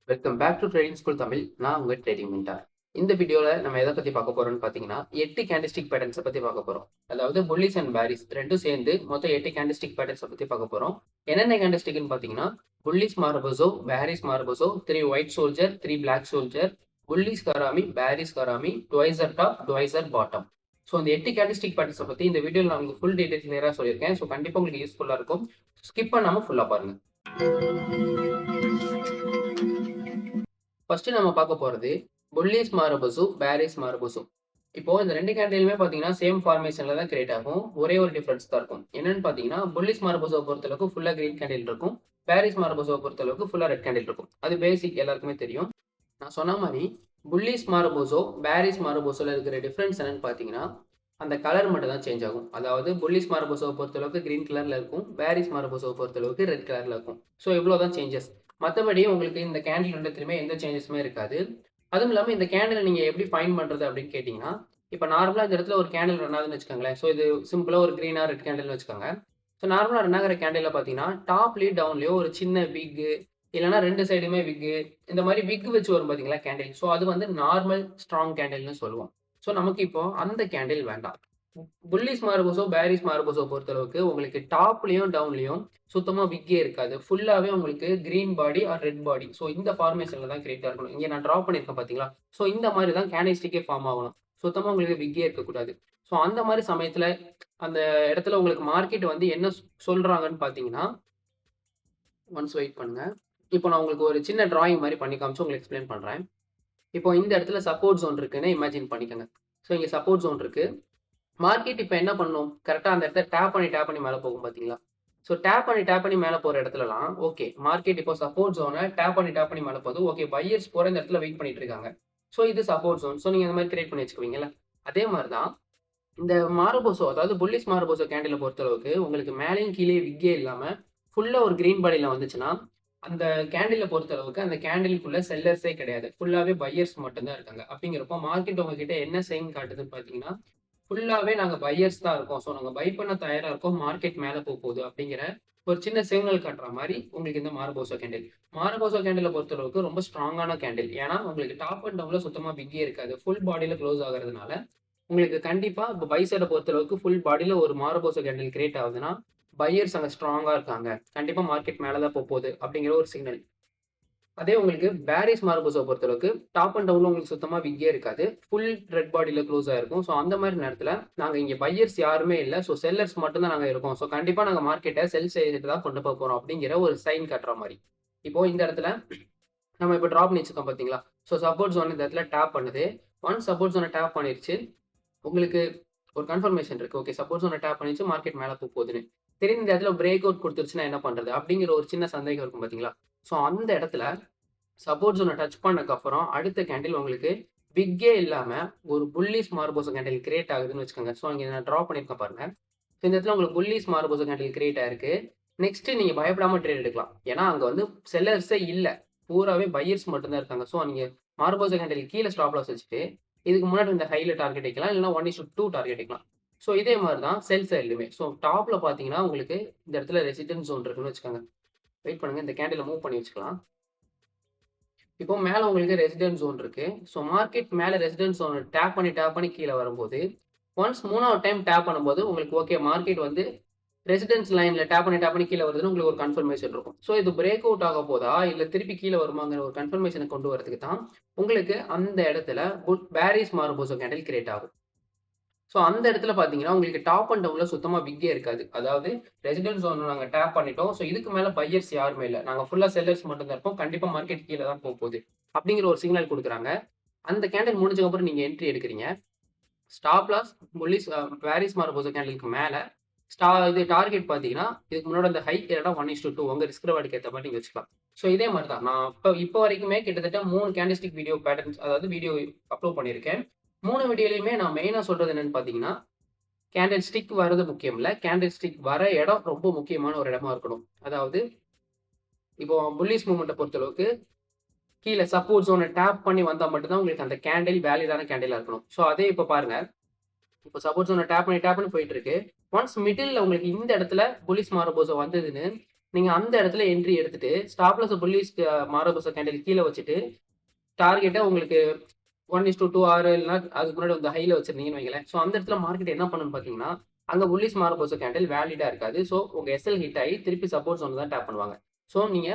Welcome back to trading school Tamil. நான் உங்க trading mentor. இந்த வீடியோல நம்ம எதை பத்தி பார்க்க போறோம்னு பாத்தீங்கன்னா 8 கேண்டிஸ்டிக் பேட்டர்ன்ஸை பத்தி பார்க்க போறோம். அதாவது புல்லிஸ் அண்ட் பேரிஸ் ரெண்டும் சேர்ந்து மொத்தம் 8 கேண்டிஸ்டிக் பேட்டர்ன்ஸை பத்தி பார்க்க போறோம். என்னென்ன கேண்டிஸ்டிக்னு பாத்தீங்கன்னா புல்லிஸ் மாரபோசோ, பேரிஸ் மாரபோசோ, 3 white soldier, 3 black soldier, bullish கராமி, பேரிஸ் கராமி, tweezer top, tweezer bottom. So இந்த 8 கேண்டிஸ்டிக் பேட்டர்ஸை பத்தி இந்த வீடியோவில் நான் உங்களுக்கு ஃபுல் டீடைல்ஸ் கிளியரா சொல்லியிருக்கேன். ஸோ கண்டிப்பா உங்களுக்கு யூஸ்ஃபுல்லா இருக்கும். ஸ்கிப் பண்ணாம ஃபுல்லா பாருங்க. ஃபர்ஸ்ட் நம்ம பார்க்க போறது புல்லிஸ் மாரபோசோ, பேரிஸ் மாரபோசோ. இப்போ இந்த ரெண்டு கேண்டிலுமே பாத்தீங்கன்னா சேம் ஃபார்மேஷன்ல தான் கிரியேட் ஆகும். ஒரே ஒரு டிஃபரன்ஸ் தான் இருக்கும். என்னன்னு பாத்தீங்கன்னா புல்லிஸ் மாரபோசோ பொறுத்தளவுக்கு ஃபுல்லா கிரீன் கேண்டில் இருக்கும். பேரிஸ் மாரபோசோ பொறுத்தளவுக்கு ஃபுல்லா ரெட் கேண்டில் இருக்கும். அது பேசிக் எல்லாருக்குமே தெரியும். நான் சொன்ன மாதிரி புல்லிஸ் மாரபோசோ, பேரிஸ் மாரபோசோல இருக்கிற டிஃபரன்ஸ் என்னன்னு பாத்தீங்கன்னா அந்த கலர் மட்டும் தான் சேஞ்ச் ஆகும். அதாவது புல்லிஸ் மாரபோசோவை பொறுத்தளவுக்கு கிரீன் கலர்ல இருக்கும், பேரிஸ் மாரபோசோவை பொறுத்தளவுக்கு ரெட் கலர்ல இருக்கும். ஸோ இவ்வளவுதான் சேஞ்சஸ். மற்றபடி உங்களுக்கு இந்த கேண்டில் ரெண்டுத்துலையுமே எந்த சேஞ்சஸுமே இருக்காது. அதுவும் இல்லாமல் இந்த கேண்டில் நீங்கள் எப்படி ஃபைன் பண்ணுறது அப்படின்னு கேட்டிங்கன்னா, இப்போ நார்மலாக இந்த இடத்துல ஒரு கேண்டில் ரன் ஆகுதுன்னு வச்சுக்கோங்களேன். ஸோ இது சிம்பிளாக ஒரு க்ரீனாக ரெட் கேண்டில்னு வச்சுக்கோங்க. ஸோ நார்மலாக ரன் ஆகிற கேண்டில் பார்த்தீங்கன்னா டாப்லேயும் டவுன்லேயோ ஒரு சின்ன விக்கு இல்லைனா ரெண்டு சைடுமே விக்கு, இந்த மாதிரி விக் வச்சு வரும் பார்த்தீங்களா கேண்டில். ஸோ அது வந்து நார்மல் ஸ்ட்ராங் கேண்டில்னு சொல்லுவோம். ஸோ நமக்கு இப்போ அந்த கேண்டில் வேண்டாம். புல்லிஸ் மாரபோசோ, பேரிஸ் மாரபோசோ பொறுத்தளவுக்கு உங்களுக்கு டாப்லயும் டவுன்லயும் சுத்தமா விக்கே இருக்காது. ஃபுல்லாவே உங்களுக்கு green body or red body. So இந்த ஃபார்மேஷன்ல தான் கிரியேட்டா இருக்கணும். இங்க நான் டிரா பண்ணியிருக்கேன் பாத்தீங்களா? ஸோ இந்த மாதிரி தான் கேண்டில்ஸ்டிக்கே ஃபார்ம் ஆகணும். சுத்தமா உங்களுக்கு விக்கே இருக்கக்கூடாது. ஸோ அந்த மாதிரி சமயத்துல அந்த இடத்துல உங்களுக்கு மார்க்கெட் வந்து என்ன சொல்றாங்கன்னு பாத்தீங்கன்னா, ஒன்ஸ் வெயிட் பண்ணுங்க. இப்போ நான் உங்களுக்கு ஒரு சின்ன டிராயிங் மாதிரி பண்ணி காமிச்சு உங்களுக்கு எக்ஸ்பிளைன் பண்றேன். இப்போ இந்த இடத்துல சப்போர்ட் ஜோன் இருக்குன்னு இமேஜின் பண்ணிக்கோங்க. ஸோ இங்க சப்போர்ட் ஜோன் இருக்கு. மார்க்கெட் இப்போ என்ன பண்ணும்? கரெக்டா அந்த இடத்த டேப் பண்ணி மேல போகும் பாத்தீங்களா? ஸோ டேப் பண்ணி மேல போற இடத்துலலாம் ஓகே. மார்க்கெட் இப்போ சப்போர்ட் ஜோனை டேப் பண்ணி மேல போகுது. ஓகே, பையர்ஸ் போற இந்த இடத்துல வெயிட் பண்ணிட்டு இருக்காங்க. ஸோ இது சப்போர்ட் ஜோன். ஸோ நீங்க இந்த மாதிரி கிரியேட் பண்ணி வச்சுக்குவீங்கல்ல. அதே மாதிரி தான் இந்த மாரபோசோ, அதாவது புல்லிஸ் மாரபோசோ கேண்டில பொறுத்தளவுக்கு உங்களுக்கு மேலேயும் கீழே விக்கே இல்லாம ஃபுல்லா ஒரு கிரீன் பாடியில வந்துச்சுன்னா, அந்த கேண்டில பொறுத்தளவுக்கு அந்த கேண்டிலுக்குள்ள செல்லர்ஸே கிடையாது. ஃபுல்லாவே பையர்ஸ் மட்டும் தான் இருக்காங்க. அப்படிங்கிறப்போ மார்க்கெட் உங்ககிட்ட என்ன சைன் காட்டுதுன்னு பாத்தீங்கன்னா, ஃபுல்லாவே நாங்க பையர்ஸ் தான் இருக்கோம். ஸோ நாங்க பை பண்ண தயாரா இருக்கோம். மார்க்கெட் மேல போகுது அப்படிங்கிற ஒரு சின்ன சிக்னல் காட்டுற மாதிரி உங்களுக்கு இந்த மாரபோசோ கேண்டில். மாரபோசோ கேண்டில பொறுத்தளவுக்கு ரொம்ப ஸ்ட்ராங்கான கேண்டில். ஏன்னா உங்களுக்கு டாப் அண்ட் டவுன்ல சுத்தமா பிக்கே இருக்காது. ஃபுல் பாடியில க்ளோஸ் ஆகுறதுனால உங்களுக்கு கண்டிப்பா இப்போ பை சைட பொறுத்தளவுக்கு ஃபுல் பாடியில ஒரு மாரபோசோ கேண்டில் கிரியேட் ஆகுதுன்னா, பையர்ஸ் அங்க ஸ்ட்ராங்கா இருக்காங்க. கண்டிப்பா மார்க்கெட் மேல தான் போகுது அப்படிங்கிற ஒரு சிக்னல். அதே உங்களுக்கு பேரிஸ் மாரபோசோ பொறுத்தளவுக்கு டாப் அண்ட் டவுன்ல உங்களுக்கு சுத்தமா விக்கே இருக்காது. ஃபுல் ரெட் பாடியில க்ளோஸ் ஆயிருக்கும். ஸோ அந்த மாதிரி நேரத்துல நாங்க இங்க பையர்ஸ் யாருமே இல்ல. ஸோ செல்லர்ஸ் மட்டும் தான் நாங்க இருக்கோம். ஸோ கண்டிப்பா நாங்க மார்க்கெட்டை செல் செய்துட்டு தான் கொண்டு போக போறோம் அப்படிங்கிற ஒரு சைன் காட்டுற மாதிரி. இப்போ இந்த இடத்துல நம்ம இப்போ டிராப் பண்ணி வச்சிருக்கோம் பாத்தீங்களா? ஸோ சப்போர்ட் ஜோன் இந்த இடத்துல டேப் பண்ணுது. ஒன்ஸ் சப்போர்ட் ஜோனை டேப் பண்ணிருச்சு, உங்களுக்கு ஒரு கன்ஃபர்மேஷன் இருக்கு. ஓகே, சப்போர்ட் ஜோனை டேப் பண்ணிச்சு, மார்க்கெட் மேல போகுதுன்னு. தெரிஞ்ச இந்த இடத்துல பிரேக் அவுட் கொடுத்துருச்சுன்னா என்ன பண்றது அப்படிங்கிற ஒரு சின்ன சந்தேகம் இருக்கும் பாத்தீங்களா? ஸோ அந்த இடத்துல சப்போர்ட் ஜோனை டச் பண்ணதுக்கு அப்புறம் அடுத்த கேண்டில் உங்களுக்கு பிக்கே இல்லாம ஒரு புல்லிஸ் மாரபோசோ கேண்டில் கிரியேட் ஆகுதுன்னு வச்சுக்கோங்க. ஸோ இங்க நான் டிரா பண்ணியிருக்கேன் பாருங்க. ஸோ இந்த இடத்துல உங்களுக்கு புல்லிஸ் மாரபோசோ கேண்டில் கிரியேட் ஆயிருக்கு. நெக்ஸ்ட் நீங்க பயப்படாம ட்ரேட் எடுக்கலாம். ஏன்னா அங்க வந்து செல்லர்ஸே இல்ல. பூராவே பையர்ஸ் மட்டும் தான் இருக்காங்க. ஸோ நீங்க மாரபோசோ கேண்டில் கீழே ஸ்டாப் லாஸ் வச்சுட்டு இதுக்கு முன்னாடி இந்த ஹைல டார்கெட் வைக்கலாம், இல்லைன்னா 1:2 டார்கெட் வைக்கலாம். ஸோ இதே மாதிரி தான் செல் சைட்லையுமே. ஸோ டாப்ல பாத்தீங்கன்னா உங்களுக்கு இந்த இடத்துல ரெசிடென்ஸ் ஜோன் இருக்குன்னு வச்சுக்கோங்க. வெயிட் பண்ணுங்க, இந்த கேண்டில் மூவ் பண்ணி வச்சுக்கலாம். இப்போ மேல உங்களுக்கு ரெசிடென்ஸ் ஜோன் இருக்கு. ஸோ மார்க்கெட் மேல ரெசிடென்ஸ் ஜோன் டேப் பண்ணி கீழே வரும்போது ஒன்ஸ் 3வது டைம் டேப் பண்ணும்போது உங்களுக்கு ஓகே மார்க்கெட் வந்து ரெசிடென்ஸ் லைன்ல டேப் பண்ணி கீழே வருதுன்னு உங்களுக்கு ஒரு கன்ஃபர்மேஷன் இருக்கும். ஸோ இது பிரேக் அவுட் ஆக போதா இல்ல திருப்பி கீழே வருமாங்கிற ஒரு கன்ஃபர்மேஷனை கொண்டு வரதுக்கு தான் உங்களுக்கு அந்த இடத்துல பேரிஸ் மாரபோசோ கேண்டில் கிரியேட் ஆகும். ஸோ அந்த இடத்துல பாத்தீங்கன்னா உங்களுக்கு டாப் அண்ட் டவுன்ல சுத்தமா பிக்கே இருக்காது. அதாவது ரெசிடென்ஸ் ஜோன் நாங்க டேப் பண்ணிட்டோம். ஸோ இதுக்கு மேல பையர்ஸ் யாருமே இல்லை. நாங்க ஃபுல்லா செல்லர்ஸ் மட்டும் தான் இருப்போம். கண்டிப்பா மார்க்கெட் கீழே தான் போகுது அப்படிங்கிற ஒரு சிக்னல் கொடுக்குறாங்க. அந்த கேண்டில் முடிஞ்சதுக்கு அப்புறம் நீங்க என்ட்ரி எடுக்கிறீங்க. ஸ்டாப் லாஸ் புல்லிஸ் பேரிஸ் மாரபோசோ கேண்டிலுக்கு மேல இது டார்கெட் பாத்தீங்கன்னா இதுக்கு முன்னாடி அந்த ஹை இல்லைனா 1:2 உங்க ரிஸ்க் ரிவார்டுக்கு ஏற்ற மாதிரி நீங்க வச்சுக்கலாம். ஸோ இதே மாதிரி தான் நான் இப்போ வரைக்குமே கிட்டத்தட்ட 3 கேண்டிஸ்டிக் வீடியோ பேட்டர்ன்ஸ், அதாவது வீடியோ அப்லோட் பண்ணியிருக்கேன். 3 வீடியோலையுமே நான் மெயினா சொல்றது என்னன்னு பாத்தீங்கன்னா, கேண்டில் ஸ்டிக் வர்றது முக்கியம் இல்ல, கேண்டில் ஸ்டிக் வர இடம் ரொம்ப முக்கியமான ஒரு இடமா இருக்கணும். அதாவது இப்போ புல்லிஸ் மூவ்மெண்ட்டை பொறுத்தளவுக்கு கீழே சப்போர்ட் ஜோனை டேப் பண்ணி வந்தா மட்டும்தான் உங்களுக்கு அந்த கேண்டில் வேலிடான கேண்டிலா இருக்கணும். ஸோ அதே இப்போ பாருங்க, இப்போ சப்போர்ட் ஜோனை டேப் பண்ணி போயிட்டு இருக்கு. ஒன்ஸ் மிடில் உங்களுக்கு இந்த இடத்துல புல்லிஸ் மாரபோசோ வந்ததுன்னு நீங்க அந்த இடத்துல என்ட்ரி எடுத்துட்டு ஸ்டாப் லாஸ் புல்லிஷ் மாரபோசா கேண்டில் கீழ வச்சுட்டு டார்கெட்ட உங்களுக்கு 1:2 ஆர் இல்லன்னா அதுக்கு முன்னாடி வந்து ஹைல வச்சிருந்தீங்கன்னு வைங்களேன். ஸோ அந்த இடத்துல மார்க்கெட் என்ன பண்ணும்னு பார்த்தீங்கன்னா, அங்க புல்லிஷ் மாரபோசா கேண்டில் வேலிடா இருக்காது. ஸோ உங்க எஸ்எல் ஹிட் ஆகி திருப்பி சப்போர்ட் ஜோன் தான் டேப் பண்ணுவாங்க. ஸோ நீங்க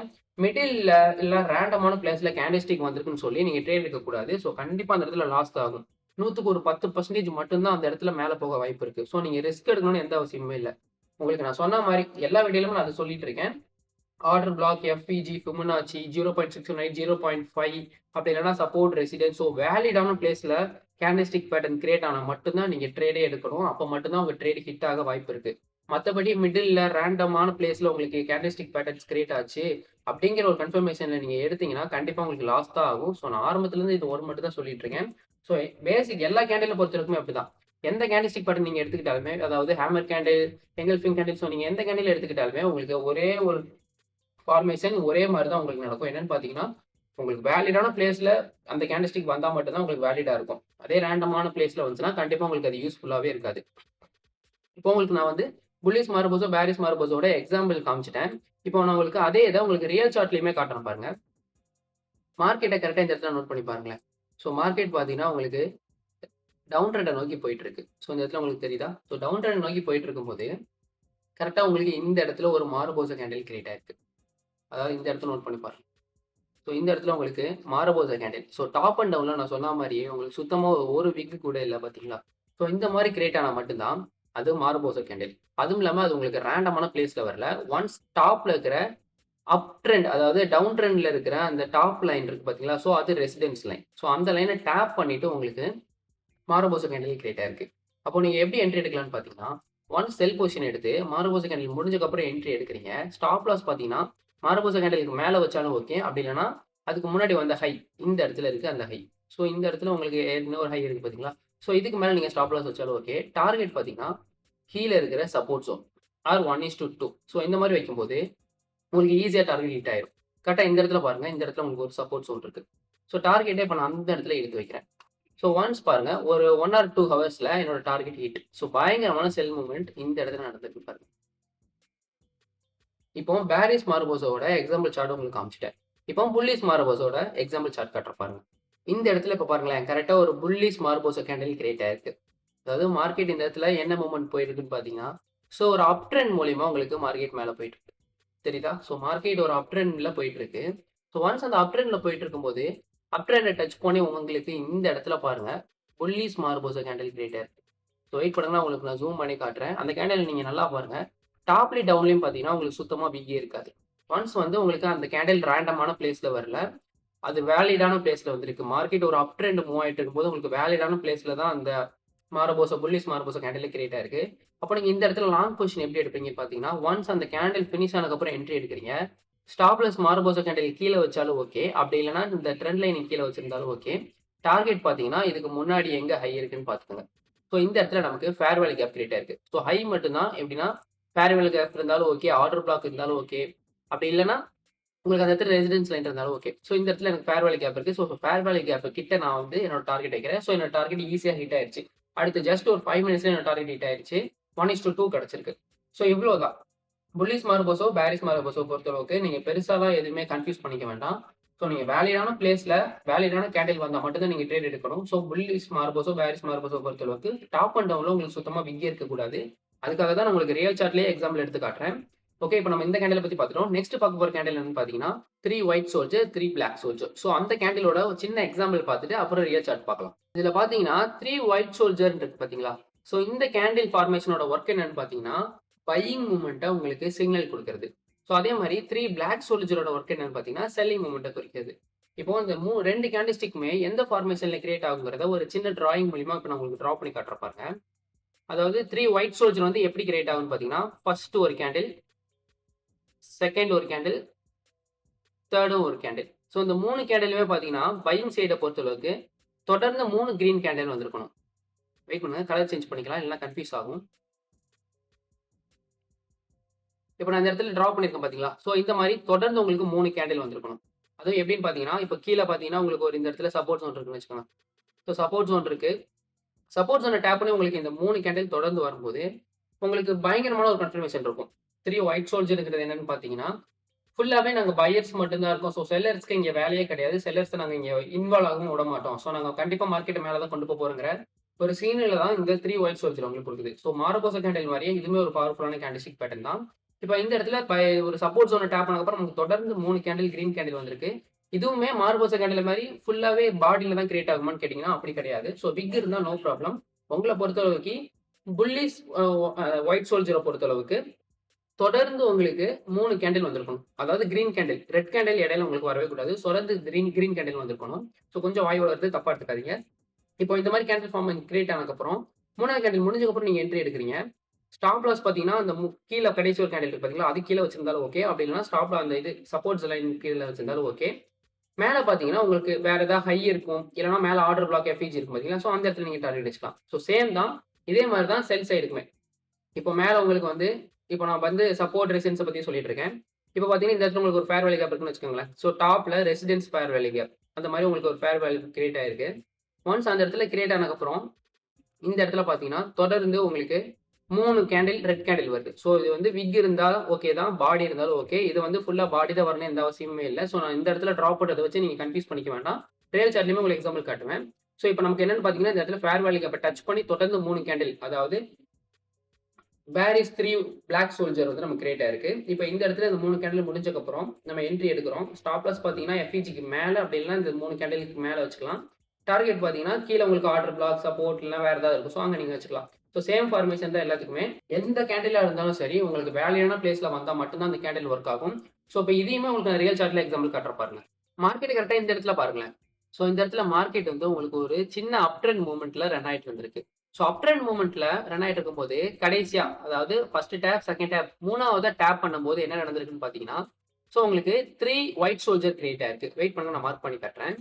மிடில்ல இல்ல ரேண்டமான பிளேஸ்ல கேண்டில்ஸ்டிக் வந்திருக்குன்னு சொல்லி நீங்க ட்ரேட் எடுக்கக்கூடாது. ஸோ கண்டிப்பா அந்த இடத்துல லாஸ் தான் ஆகும். 100க்கு ஒரு 10% மட்டும் தான் அந்த இடத்துல மேல போக வாய்ப்பு இருக்கு. ஸோ நீங்க ரிஸ்க் எடுக்கணும்னு எந்த அவசியமுமே இல்ல. உங்களுக்கு நான் சொன்ன மாரி எல்லா வீடியோலயும் நான் அத சொல்லிட்டு இருக்கேன். ஆர்டர் பிளாக், எஃப்பிஜி, ஃபிபொனாச்சி 0.69, 0.5 அப்படி இல்லன்னா சப்போர்ட், ரெசிஸ்டன்ஸ் ஸோ வேலிடான பிளேஸ்ல கேண்டில்ஸ்டிக் பேட்டர்ன் கிரியேட் ஆனா மட்டும் தான் நீங்க ட்ரேடே எடுக்கணும். அப்ப மட்டும் தான் உங்க ட்ரேட் ஹிட் ஆக வாய்ப்பு இருக்கு. மத்தபடி மிடில்ல ரேண்டமான பிளேஸ்ல உங்களுக்கு கேண்டில்ஸ்டிக் பேட்டர்ன்ஸ் கிரியேட் ஆச்சு அப்படிங்கிற ஒரு கன்ஃபர்மேஷன்ல நீங்க எடுத்தீங்கன்னா, கண்டிப்பா உங்களுக்கு லாஸ் தான் ஆகும். ஸோ நான் ஆரம்பத்துல இருந்து இது ஒரு மட்டும் தான் சொல்லிட்டு இருக்கேன். ஸோ பேசிக் எல்லா கேண்டில பொறுத்தவரைக்குமே அப்படிதான். எந்த கேண்டில்ஸ்டிக் பேட்டர்ன் நீங்க எடுத்துக்கிட்டாலுமே, அதாவது hammer candle, engulfing candle so நீங்க எந்த கேண்டில் எடுத்துக்கிட்டாலுமே உங்களுக்கு ஒரே ஒரு ஃபார்மேஷன் ஒரே மாரி தான் உங்களுக்கு நடக்கும். என்னன்னு பார்த்தீங்கன்னா, உங்களுக்கு வேலிடான பிளேஸ்ல அந்த கேண்டில்ஸ்டிக் வந்தா மட்டும் தான் உங்களுக்கு வேலிடா இருக்கும். அதே ரேண்டமான பிளேஸ்ல வந்துச்சுன்னா, கண்டிப்பா உங்களுக்கு அது யூஸ்ஃபுல்லாவே இருக்காது. இப்போ உங்களுக்கு நான் வந்து புல்லிஷ் மார்போஸோ, பேரிஷ் மார்போஸோட எக்ஸாம்பிள் காமிச்சுட்டேன். இப்போ நான் உங்களுக்கு அதே இத உங்களுக்கு ரியல் சார்ட்லயுமே காட்டுறேன் பாருங்க. மார்க்கெட்ட கரெக்ட்டா இந்த இடத்துல நோட் பண்ணி பாருங்களேன். ஸோ மார்க்கெட் பார்த்தீங்கன்னா, உங்களுக்கு டவுன் ட்ரெண்ட நோக்கி போயிட்டு இருக்கு. ஸோ இந்த இடத்துல உங்களுக்கு தெரியுதா? ஸோ டவுன் ட்ரெண்ட் நோக்கி போயிட்டு இருக்கும்போது, கரெக்ட்டா உங்களுக்கு இந்த இடத்துல ஒரு மார்போஸா கேண்டில் கிரியேட் ஆயிருக்கு. அதாவது இந்த இடத்துல நோட் பண்ணி பாருங்க. ஸோ இந்த இடத்துல உங்களுக்கு மாரபோசா கேண்டில். ஸோ டாப் அண்ட் டவுன்ல நான் சொன்ன மாரியே உங்களுக்கு சுத்தமா ஒரு விக் கூட இல்ல பார்த்தீங்களா? ஸோ இந்த மாரி கிரியேட் ஆனா மட்டும் தான் அது மாரபோசா கேண்டில். அதுவும் இல்லாம அது உங்களுக்கு ரேண்டமான பிளேஸ்ல வரல. ஒன்ஸ் டாப்ல இருக்கிற அப் ட்ரெண்ட் அதாவது டவுன் ட்ரெண்ட்ல இருக்கிற அந்த டாப் லைன் இருக்கு பார்த்தீங்களா? ஸோ அது ரெசிடென்ஸ் லைன். ஸோ அந்த லைன டேப் பண்ணிட்டு உங்களுக்கு மாரபோசா கேண்டில் கிரியேட் ஆயிருக்கு. அப்போ நீங்க எப்படி என்ட்ரி எடுக்கலாம்னு பார்த்தீங்கன்னா, ஒன்ஸ் செல் பொசிஷன் எடுத்து மாரபோசா கேண்டில் முடிஞ்சதுக்கு அப்புறம் என்ட்ரி எடுக்கிறீங்க. ஸ்டாப் லாஸ் பார்த்தீங்கன்னா, மாரபோசா கேண்டிலுக்கு மேல வச்சாலும் ஓகே. அப்படி இல்லன்னா, அதுக்கு முன்னாடி வந்த ஹை இந்த இடத்துல இருக்கு அந்த ஹை. ஸோ இந்த இடத்துல உங்களுக்கு ஏற்கனவே ஒரு ஹை இருக்கு பார்த்தீங்களா? ஸோ இதுக்கு மேல நீங்க ஸ்டாப் லாஸ் வச்சாலும் ஓகே. டார்கெட் பார்த்தீங்கன்னா, கீழ இருக்கிற சப்போர்ட் ஜோன் ஆர் 1:2 ஸோ இந்த மாரி வைக்கும்போது, உங்களுக்கு ஈஸியா டார்கெட் ஹிட் ஆயிரும். கரெக்ட்டா இந்த இடத்துல பாருங்க. இந்த இடத்துல உங்களுக்கு ஒரு சப்போர்ட் ஜோன் இருக்கு. ஸோ டார்கெட்டே இப்ப நான் அந்த இடத்துல எடுத்து வைக்கிறேன். ஸோ ஒன்ஸ் பாருங்க, ஒரு 1 ஆர் 2 ஹவர்ஸ்ல என்னோட டார்கெட் ஹிட். ஸோ பயங்கரமான செல் மூவ்மெண்ட் இந்த இடத்துல நடந்திருக்கு பாருங்க. இப்போ பேரிஸ் மார்போஸோட எக்ஸாம்பிள் சார்ட் உங்களுக்கு காமிச்சுட்டேன். இப்போ புல்லிஷ் மார்போஸோட எக்ஸாம்பிள் சார்ட் காட்டுறேன் பாருங்க. இந்த இடத்துல இப்ப பாருங்களேன், கரெக்ட்டா ஒரு புல்லிஷ் மார்போசா கேண்டில் கிரியேட் ஆயிருக்கு. அதாவது மார்க்கெட் இந்த இடத்துல என்ன மூவ்மெண்ட் போயிருக்குன்னு பார்த்தீங்கன்னா, ஸோ ஒரு அப் ட்ரெண்ட் மூலியமா உங்களுக்கு மார்க்கெட் மேல போயிட்டு இருக்கு. தெரியுதா? ஸோ மார்க்கெட் ஒரு அப் ட்ரெண்ட்ல போயிட்டு இருக்கு. ஸோ ஒன்ஸ் அந்த அப் ட்ரெண்ட்ல போயிட்டு இருக்கும்போது, அப் ட்ரெண்ட டச் பண்ணி உங்களுக்கு இந்த இடத்துல பாருங்க, புல்லிஷ் மார்போசா கேண்டில் கிரியேட் ஆயிருக்கு. ஸோ வெயிட் பண்ணுங்க உங்களுக்கு நான் ஜூம் பண்ணி காட்டுறேன். அந்த கேண்டில் நீங்க நல்லா பாருங்க. டாப்லயும் டவுன்லயும் பார்த்தீங்கன்னா, உங்களுக்கு சுத்தமா பிக்கே இருக்காது. ஒன்ஸ் வந்து உங்களுக்கு அந்த கேண்டில் ரேண்டமான பிளேஸ்ல வரல. அது வேலிடான பிளேஸ்ல வந்திருக்கு. மார்க்கெட் ஒரு அப் ட்ரெண்ட் மூவ் ஆயிட்டு இருக்கும்போது, உங்களுக்கு வேலிடான பிளேஸ்ல தான் அந்த மாரபோசா புல்லிஷ் மாரபோசா கேண்டிலே கிரியேட் ஆயிருக்கு. அப்ப நீங்க இந்த இடத்துல லாங் பொசிஷன் எப்படி எடுப்பீங்கன்னு பார்த்தீங்கன்னா, ஒன்ஸ் அந்த கேண்டில் ஃபினிஷ் ஆனதுக்கப்புறம் என்ட்ரி எடுக்கிறீங்க. ஸ்டாப் லாஸ் மாரபோசா கேண்டில் கீழ வச்சாலும் ஓகே. அப்படி இல்லன்னா இந்த ட்ரெண்ட் லைன் கீழ வச்சிருந்தாலும் ஓகே. டார்கெட் பார்த்தீங்கன்னா, இதுக்கு முன்னாடி எங்க ஹை இருக்குன்னு பார்த்துக்கோங்க. ஸோ இந்த இடத்துல நமக்கு ஃபேர் வேல்யூ கேப் கிரியேட் ஆயிருக்கு. ஸோ ஹை மட்டும் தான் எப்படின்னா, ஃபேர் வேல்யூ கேப் இருந்தாலும் ஓகே. ஆர்டர் பிளாக் இருந்தாலும் ஓகே. அப்படி இல்லன்னா, உங்களுக்கு அந்த இடத்துல ரெசிடென்ஸ் லைன் இருந்தாலும் ஓகே. ஸோ இந்த இடத்துல எனக்கு ஃபேர் வேல்யூ கேப் இருக்கு. ஸோ ஃபேர் வேல்யூ கேப் கிட்ட நான் வந்து என்னோட டார்கெட் வைக்கிறேன். ஸோ என்னோட டார்கெட் ஈஸியா ஹிட் ஆயிருச்சு. அடுத்து ஜஸ்ட் ஒரு 5 மினிட்ஸ்ல என்னோட டார்கெட் ஹிட் ஆயிருச்சு. 1:2 கிடைச்சிருக்கு. ஸோ இவ்வளோதான். புல்லிஷ் மார்போஸோ, பேரிஷ் மார்போஸோ பொறுத்தளவுக்கு நீங்க பெருசாலாம் எதுவுமே கன்ஃப்யூஸ் பண்ணிக்க வேண்டாம். ஸோ நீங்க வேலிடான பிளேஸ்ல வேலிடான கேண்டில் வந்தா மட்டும் தான் நீங்க ட்ரேட் எடுக்கணும். ஸோ புல்லிஷ் மார்போஸோ, பேரிஷ் மார்போஸோ பொறுத்தளவுக்கு டாப் அண்ட் டவுன்ல உங்களுக்கு சுத்தமா விக்கே இருக்கக்கூடாது. அதுக்காக தான் நான் உங்களுக்கு ரியல் சார்ட்லயே எக்ஸாம்பிள் எடுத்து காட்டுறேன். ஓகே. இப்ப நம்ம இந்த கேண்டில பத்தி பார்த்துட்டோம். நெக்ஸ்ட் பார்க்க போற கேண்டில் என்னன்னு பார்த்தீங்கன்னா, 3 white soldier, 3 black soldier. So அந்த கேண்டிலோட ஒரு சின்ன எக்ஸாம்பிள் பார்த்துட்டு அப்புறம் ரியல் சார்ட் பார்க்கலாம். இதுல பார்த்தீங்கன்னா 3 ஒயிட் சோல்ஜர் இருக்கு பார்த்தீங்களா? ஸோ இந்த கேண்டில் ஃபார்மேஷனோட ஒர்க் என்னன்னு பார்த்தீங்கன்னா, பையிங் மூவ்மெண்ட்ட உங்களுக்கு சிக்னல் குடுக்குறது. ஸோ அதே மாரி 3 பிளாக் சோல்ஜரோட ஒர்க் என்னன்னு பார்த்தீங்கன்னா, செல்லிங் மூவ்மெண்ட்ட குறிக்கிறது. இப்போ இந்த 2 கேண்டில்ஸ்டிக்குமே எந்த ஃபார்மேஷன்ல கிரியேட் ஆகுங்கிறத ஒரு சின்ன டிராயிங் மூலியமா இப்ப நான் உங்களுக்கு டிரா பண்ணி காட்டுறேன் பாருங்க. அதாவது 3 ஒயிட் சோல்ஜர் வந்து எப்படி கிரியேட் ஆகும்னு பார்த்தீங்கன்னா, ஃபர்ஸ்ட் ஒரு கேண்டில், செகண்ட் ஒரு கேண்டில், தேர்டும் ஒரு கேண்டில். ஸோ இந்த 3 கேண்டிலுமே பார்த்தீங்கன்னா, பையிங் சைட பொறுத்தளவுக்கு தொடர்ந்து 3 கிரீன் கேண்டில் வந்திருக்கணும். வெயிட் பண்ணுங்க. கலர் சேஞ்ச் பண்ணிக்கலாம். இல்லன்னா கன்ஃப்யூஸ் ஆகும். இப்ப நான் இந்த இடத்துல டிரா பண்ணியிருக்கேன் பார்த்தீங்களா? ஸோ இந்த மாரி தொடர்ந்து உங்களுக்கு 3 கேண்டில் வந்திருக்கணும். அதுவும் எப்படின்னு பார்த்தீங்கன்னா, இப்ப கீழ பார்த்தீங்கன்னா, உங்களுக்கு ஒரு இந்த இடத்துல சப்போர்ட் ஜோன் இருக்குன்னு வச்சுக்கோங்க. ஸோ சப்போர்ட் ஜோன் இருக்கு. சப்போர்ட் ஜோன டேப் பண்ணி உங்களுக்கு இந்த 3 கேண்டில் தொடர்ந்து வரும்போது, உங்களுக்கு பயங்கரமான ஒரு கன்ஃபர்மேஷன் இருக்கும். 3 ஒயிட் சோல்ஜர் இருக்கிறது என்னன்னு பார்த்தீங்கன்னா, ஃபுல்லாவே நாங்க பையர்ஸ் மட்டும் தான் இருக்கோம். ஸோ செல்லர்ஸ்க்கு இங்க வேலையே கிடையாது. செல்லர்ஸ நாங்க இங்க இன்வால்வ் ஆகவும் விடமாட்டோம். ஸோ நாங்க கண்டிப்பா மார்க்கெட்ட மேல தான் கொண்டு போறோங்கிற ஒரு சீனியர்ல தான் இந்த 3 ஒயிட் சோல்ஜர் உங்களுக்கு குடுக்குது. ஸோ மாரகோசா கேண்டில் மாரியே இதுவுமே ஒரு பவர்ஃபுல்லான கேண்டில்ஸ்டிக் பேட்டர்ன் தான். இப்ப இந்த இடத்துல ஒரு சப்போர்ட் ஜோன டேப் பண்ணதுக்கப்புறம் நமக்கு தொடர்ந்து 3 கேண்டில் கிரீன் கேண்டில் வந்திருக்கு. இதுவுமே மார்கோசா கேண்டில் மாரி ஃபுல்லாவே பாடில தான் கிரியேட் ஆகுமான்னு கேட்டீங்கன்னா, அப்படி கிடையாது. ஸோ விக் இருந்தா நோ ப்ராப்ளம். உங்கள பொறுத்தளவுக்கு புல்லிஷ் ஒயிட் சோல்ஜர பொறுத்தளவுக்கு தொடர்ந்து உங்களுக்கு 3 கேண்டில் வந்திருக்கணும். அதாவது கிரீன் கேண்டில். ரெட் கேண்டில் இடையில உங்களுக்கு வரவே கூடாது. தொடர்ந்து கிரீன் கிரீன் கேண்டில் வந்திருக்கணும். ஸோ கொஞ்சம் வாய் வளருது தப்பா எடுத்துக்காதீங்க. இப்போ இந்த மாரி கேண்டில் ஃபார்ம் கிரியேட் ஆனதுக்கப்புறம் 3வது கேண்டில் முடிஞ்சதுக்கப்புறம் நீங்க என்ட்ரி எடுக்கிறீங்க. ஸ்டாப் லாஸ் பார்த்தீங்கன்னா, அந்த கீழ கடைசி ஒரு கேண்டில் இருக்கு பார்த்தீங்களா? அது கீழ வச்சிருந்தாலும் ஓகே. அப்படி இல்லன்னா அந்த இது சப்போர்ட்ஸ் லைன் கீழ வச்சிருந்தாலும் ஓகே. மேல பார்த்தீங்கன்னா, உங்களுக்கு வேற ஏதாவது ஹை இருக்கும். இல்லன்னா மேல ஆர்டர் பிளாக் எஃப்இஜி இருக்கும் பார்த்தீங்களா? ஸோ அந்த இடத்துல நீங்க டார்கெட் வச்சுக்கலாம். ஸோ சேம் தான். இதே மாரி தான் செல் சைடுக்குமே. இப்போ மேல உங்களுக்கு வந்து இப்போ நான் வந்து சப்போர்ட் ரெசிடென்ஸ பத்தி சொல்லிட்டு இருக்கேன். இப்போ பார்த்தீங்கன்னா, இந்த இடத்துல உங்களுக்கு ஒரு ஃபேர் வேல்யூ கேப் இருக்குன்னு வச்சுக்கோங்களேன். ஸோ டாப்ல ரெசிடென்ஸ் ஃபேர் வேல்யூ கேப். அந்த மாரி உங்களுக்கு ஒரு ஃபேர் வேல்யூ கிரியேட் ஆயிருக்கு. ஒன்ஸ் அந்த இடத்துல கிரியேட் ஆனதுக்கப்புறம், இந்த இடத்துல பார்த்தீங்கன்னா, தொடர்ந்து உங்களுக்கு 3 கேண்டில் ரெட் கேண்டில் வருது. ஸோ இது வந்து விக் இருந்தா ஓகே தான். பாடி இருந்தாலும் ஓகே. இது வந்து ஃபுல்லா பாடி தான் வரணும்னு எந்த அவசியமுமே இல்ல. ஸோ நான் இந்த இடத்துல ட்ராப் பண்றத வச்சு நீங்க கன்ஃப்யூஸ் பண்ணிக்க வேண்டாம். ரியல் சார்ட்லயுமே உங்களுக்கு எக்ஸாம்பிள் காட்டுவேன். ஸோ இப்போ நமக்கு என்னன்னு பார்த்தீங்கன்னா, இந்த இடத்துல ஃபேர் வேல்யூ கேப்ப டச் பண்ணி தொடர்ந்து 3 கேண்டில் அதாவது பேரிஸ் 3 பிளாக் சோல்ஜர் வந்து நமக்கு கிரியேட் ஆயிருக்கு. இப்ப இந்த இடத்துல இந்த 3 கேண்டில் முடிஞ்சதுக்கப்புறம் நம்ம என்ட்ரி எடுக்கிறோம். ஸ்டாப் லாஸ் பார்த்தீங்கன்னா, எஃப்இஜிக்கு மேல அப்படி இல்லன்னா இந்த 3 கேண்டிலுக்கு மேல வச்சுக்கலாம். டார்கெட் பார்த்தீங்கன்னா, கீழ உங்களுக்கு ஆர்டர் பிளாக், சப்போர்ட் இல்லன்னா வேற ஏதாவது இருக்கும். ஸோ அங்க நீங்க வச்சுக்கலாம். ஸோ சேம் ஃபார்மேஷன் தான் எல்லாத்துக்குமே. எந்த கேண்டிலா இருந்தாலும் சரி, உங்களுக்கு வேலிடான பிளேஸ்ல வந்தா மட்டும் தான் அந்த கேண்டில் ஒர்க் ஆகும். ஸோ இப்ப இதையுமே உங்களுக்கு நான் ரியல் சார்ட்ல எக்ஸாம்பிள் காட்டுறேன் பாருங்க. மார்க்கெட் கரெக்ட்டா இந்த இடத்துல பாருங்களேன். ஸோ இந்த இடத்துல மார்க்கெட் வந்து உங்களுக்கு ஒரு சின்ன அப் ட்ரெண்ட் மூவ்மெண்ட்ல ரன் ஆயிட்டு இருந்திருக்கு. ஸோ அப் ட்ரெண்ட் மூவ்மெண்ட்ல ரன் ஆயிட்டு இருக்கும்போது, கடைசியா அதாவது ஃபர்ஸ்ட் டேப், செகண்ட் டேப் 3வதா டேப் பண்ணும்போது என்ன நடந்திருக்குன்னு பார்த்தீங்கன்னா, ஸோ உங்களுக்கு 3 ஒயிட் சோல்ஜர் கிரியேட் ஆயிருக்கு. வெயிட் பண்ணுங்க நான் மார்க் பண்ணி காட்டுறேன்.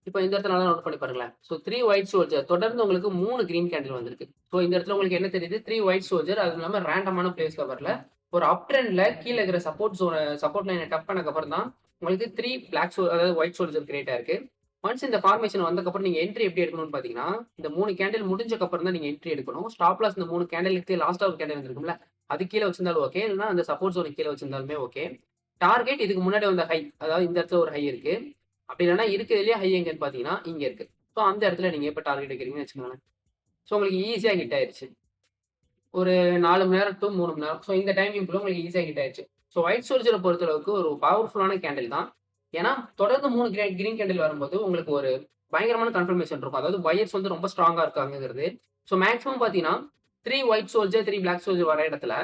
இப்போ இந்த இடத்துல நல்லா நோட் பண்ணி பாருங்களேன். ஸோ 3 ஒயிட் சோல்ஜர் தொடர்ந்து உங்களுக்கு 3 கிரீன் கேண்டில் வந்திருக்கு. ஸோ இந்த இடத்துல உங்களுக்கு என்ன தெரியுது? 3 ஒயிட் சோல்ஜர் அதுவும் இல்லாம ரேண்டமான பிளேஸ்ல வரல. ஒரு அப் ட்ரெண்ட்ல கீழ இருக்கிற சப்போர்ட் லைன டப் பண்ணதுக்கு அப்புறம் தான் உங்களுக்கு 3 அதாவது ஒயிட் சோல்ஜர் கிரியேட் ஆயிருக்கு. ஒன்ஸ் இந்த ஃபார்மேஷன் வந்ததுக்கப்புறம் நீங்க என்ட்ரி எப்படி எடுக்கணும்னு பார்த்தீங்கன்னா, இந்த 3 கேண்டில் முடிஞ்சதுக்கப்புறம் தான் நீங்க என்ட்ரி எடுக்கணும். ஸ்டாப் லாஸ் இந்த 3 கேண்டிலுக்கு லாஸ்ட்டா ஒரு கேண்டில் வந்திருக்கும்ல, அது கீழ வச்சிருந்தாலும் ஓகே. இல்லன்னா அந்த சப்போர்ட் ஜோனுக்கு கீழ வச்சிருந்தாலுமே ஓகே. டார்கெட் இதுக்கு முன்னாடி வந்த ஹை, அதாவது இந்த இடத்துல ஒரு ஹை இருக்கு. அப்படி இல்லன்னா இருக்கிறதுலயே ஹை எங்கன்னு பார்த்தீங்கன்னா, இங்க இருக்கு. ஸோ அந்த இடத்துல நீங்க இப்ப டார்கெட் எடுக்கிறீங்கன்னு வச்சுக்கோங்களேன். ஸோ உங்களுக்கு ஈஸியா ஹிட் ஆயிருச்சு. ஒரு 4 மணி நேரம் டூ 3 மணி நேரம். ஸோ இந்த டைமிங்குள்ள உங்களுக்கு ஈஸியா ஹிட் ஆயிருச்சு. ஸோ ஒயிட் சோல்ஜர பொறுத்தளவுக்கு ஒரு பவர்ஃபுல்லான கேண்டில் தான். ஏன்னா, தொடர்ந்து 3 கிரீன் கேண்டில் வரும்போது உங்களுக்கு ஒரு பயங்கரமான கன்ஃபர்மேஷன் இருக்கும். அதாவது பையர்ஸ் வந்து ரொம்ப ஸ்ட்ராங்கா இருக்காங்கங்கிறது. ஸோ மேக்ஸிமம் பார்த்தீங்கன்னா, 3 ஒயிட் சோல்ஜர், 3 பிளாக் சோல்ஜர் வர இடத்துல,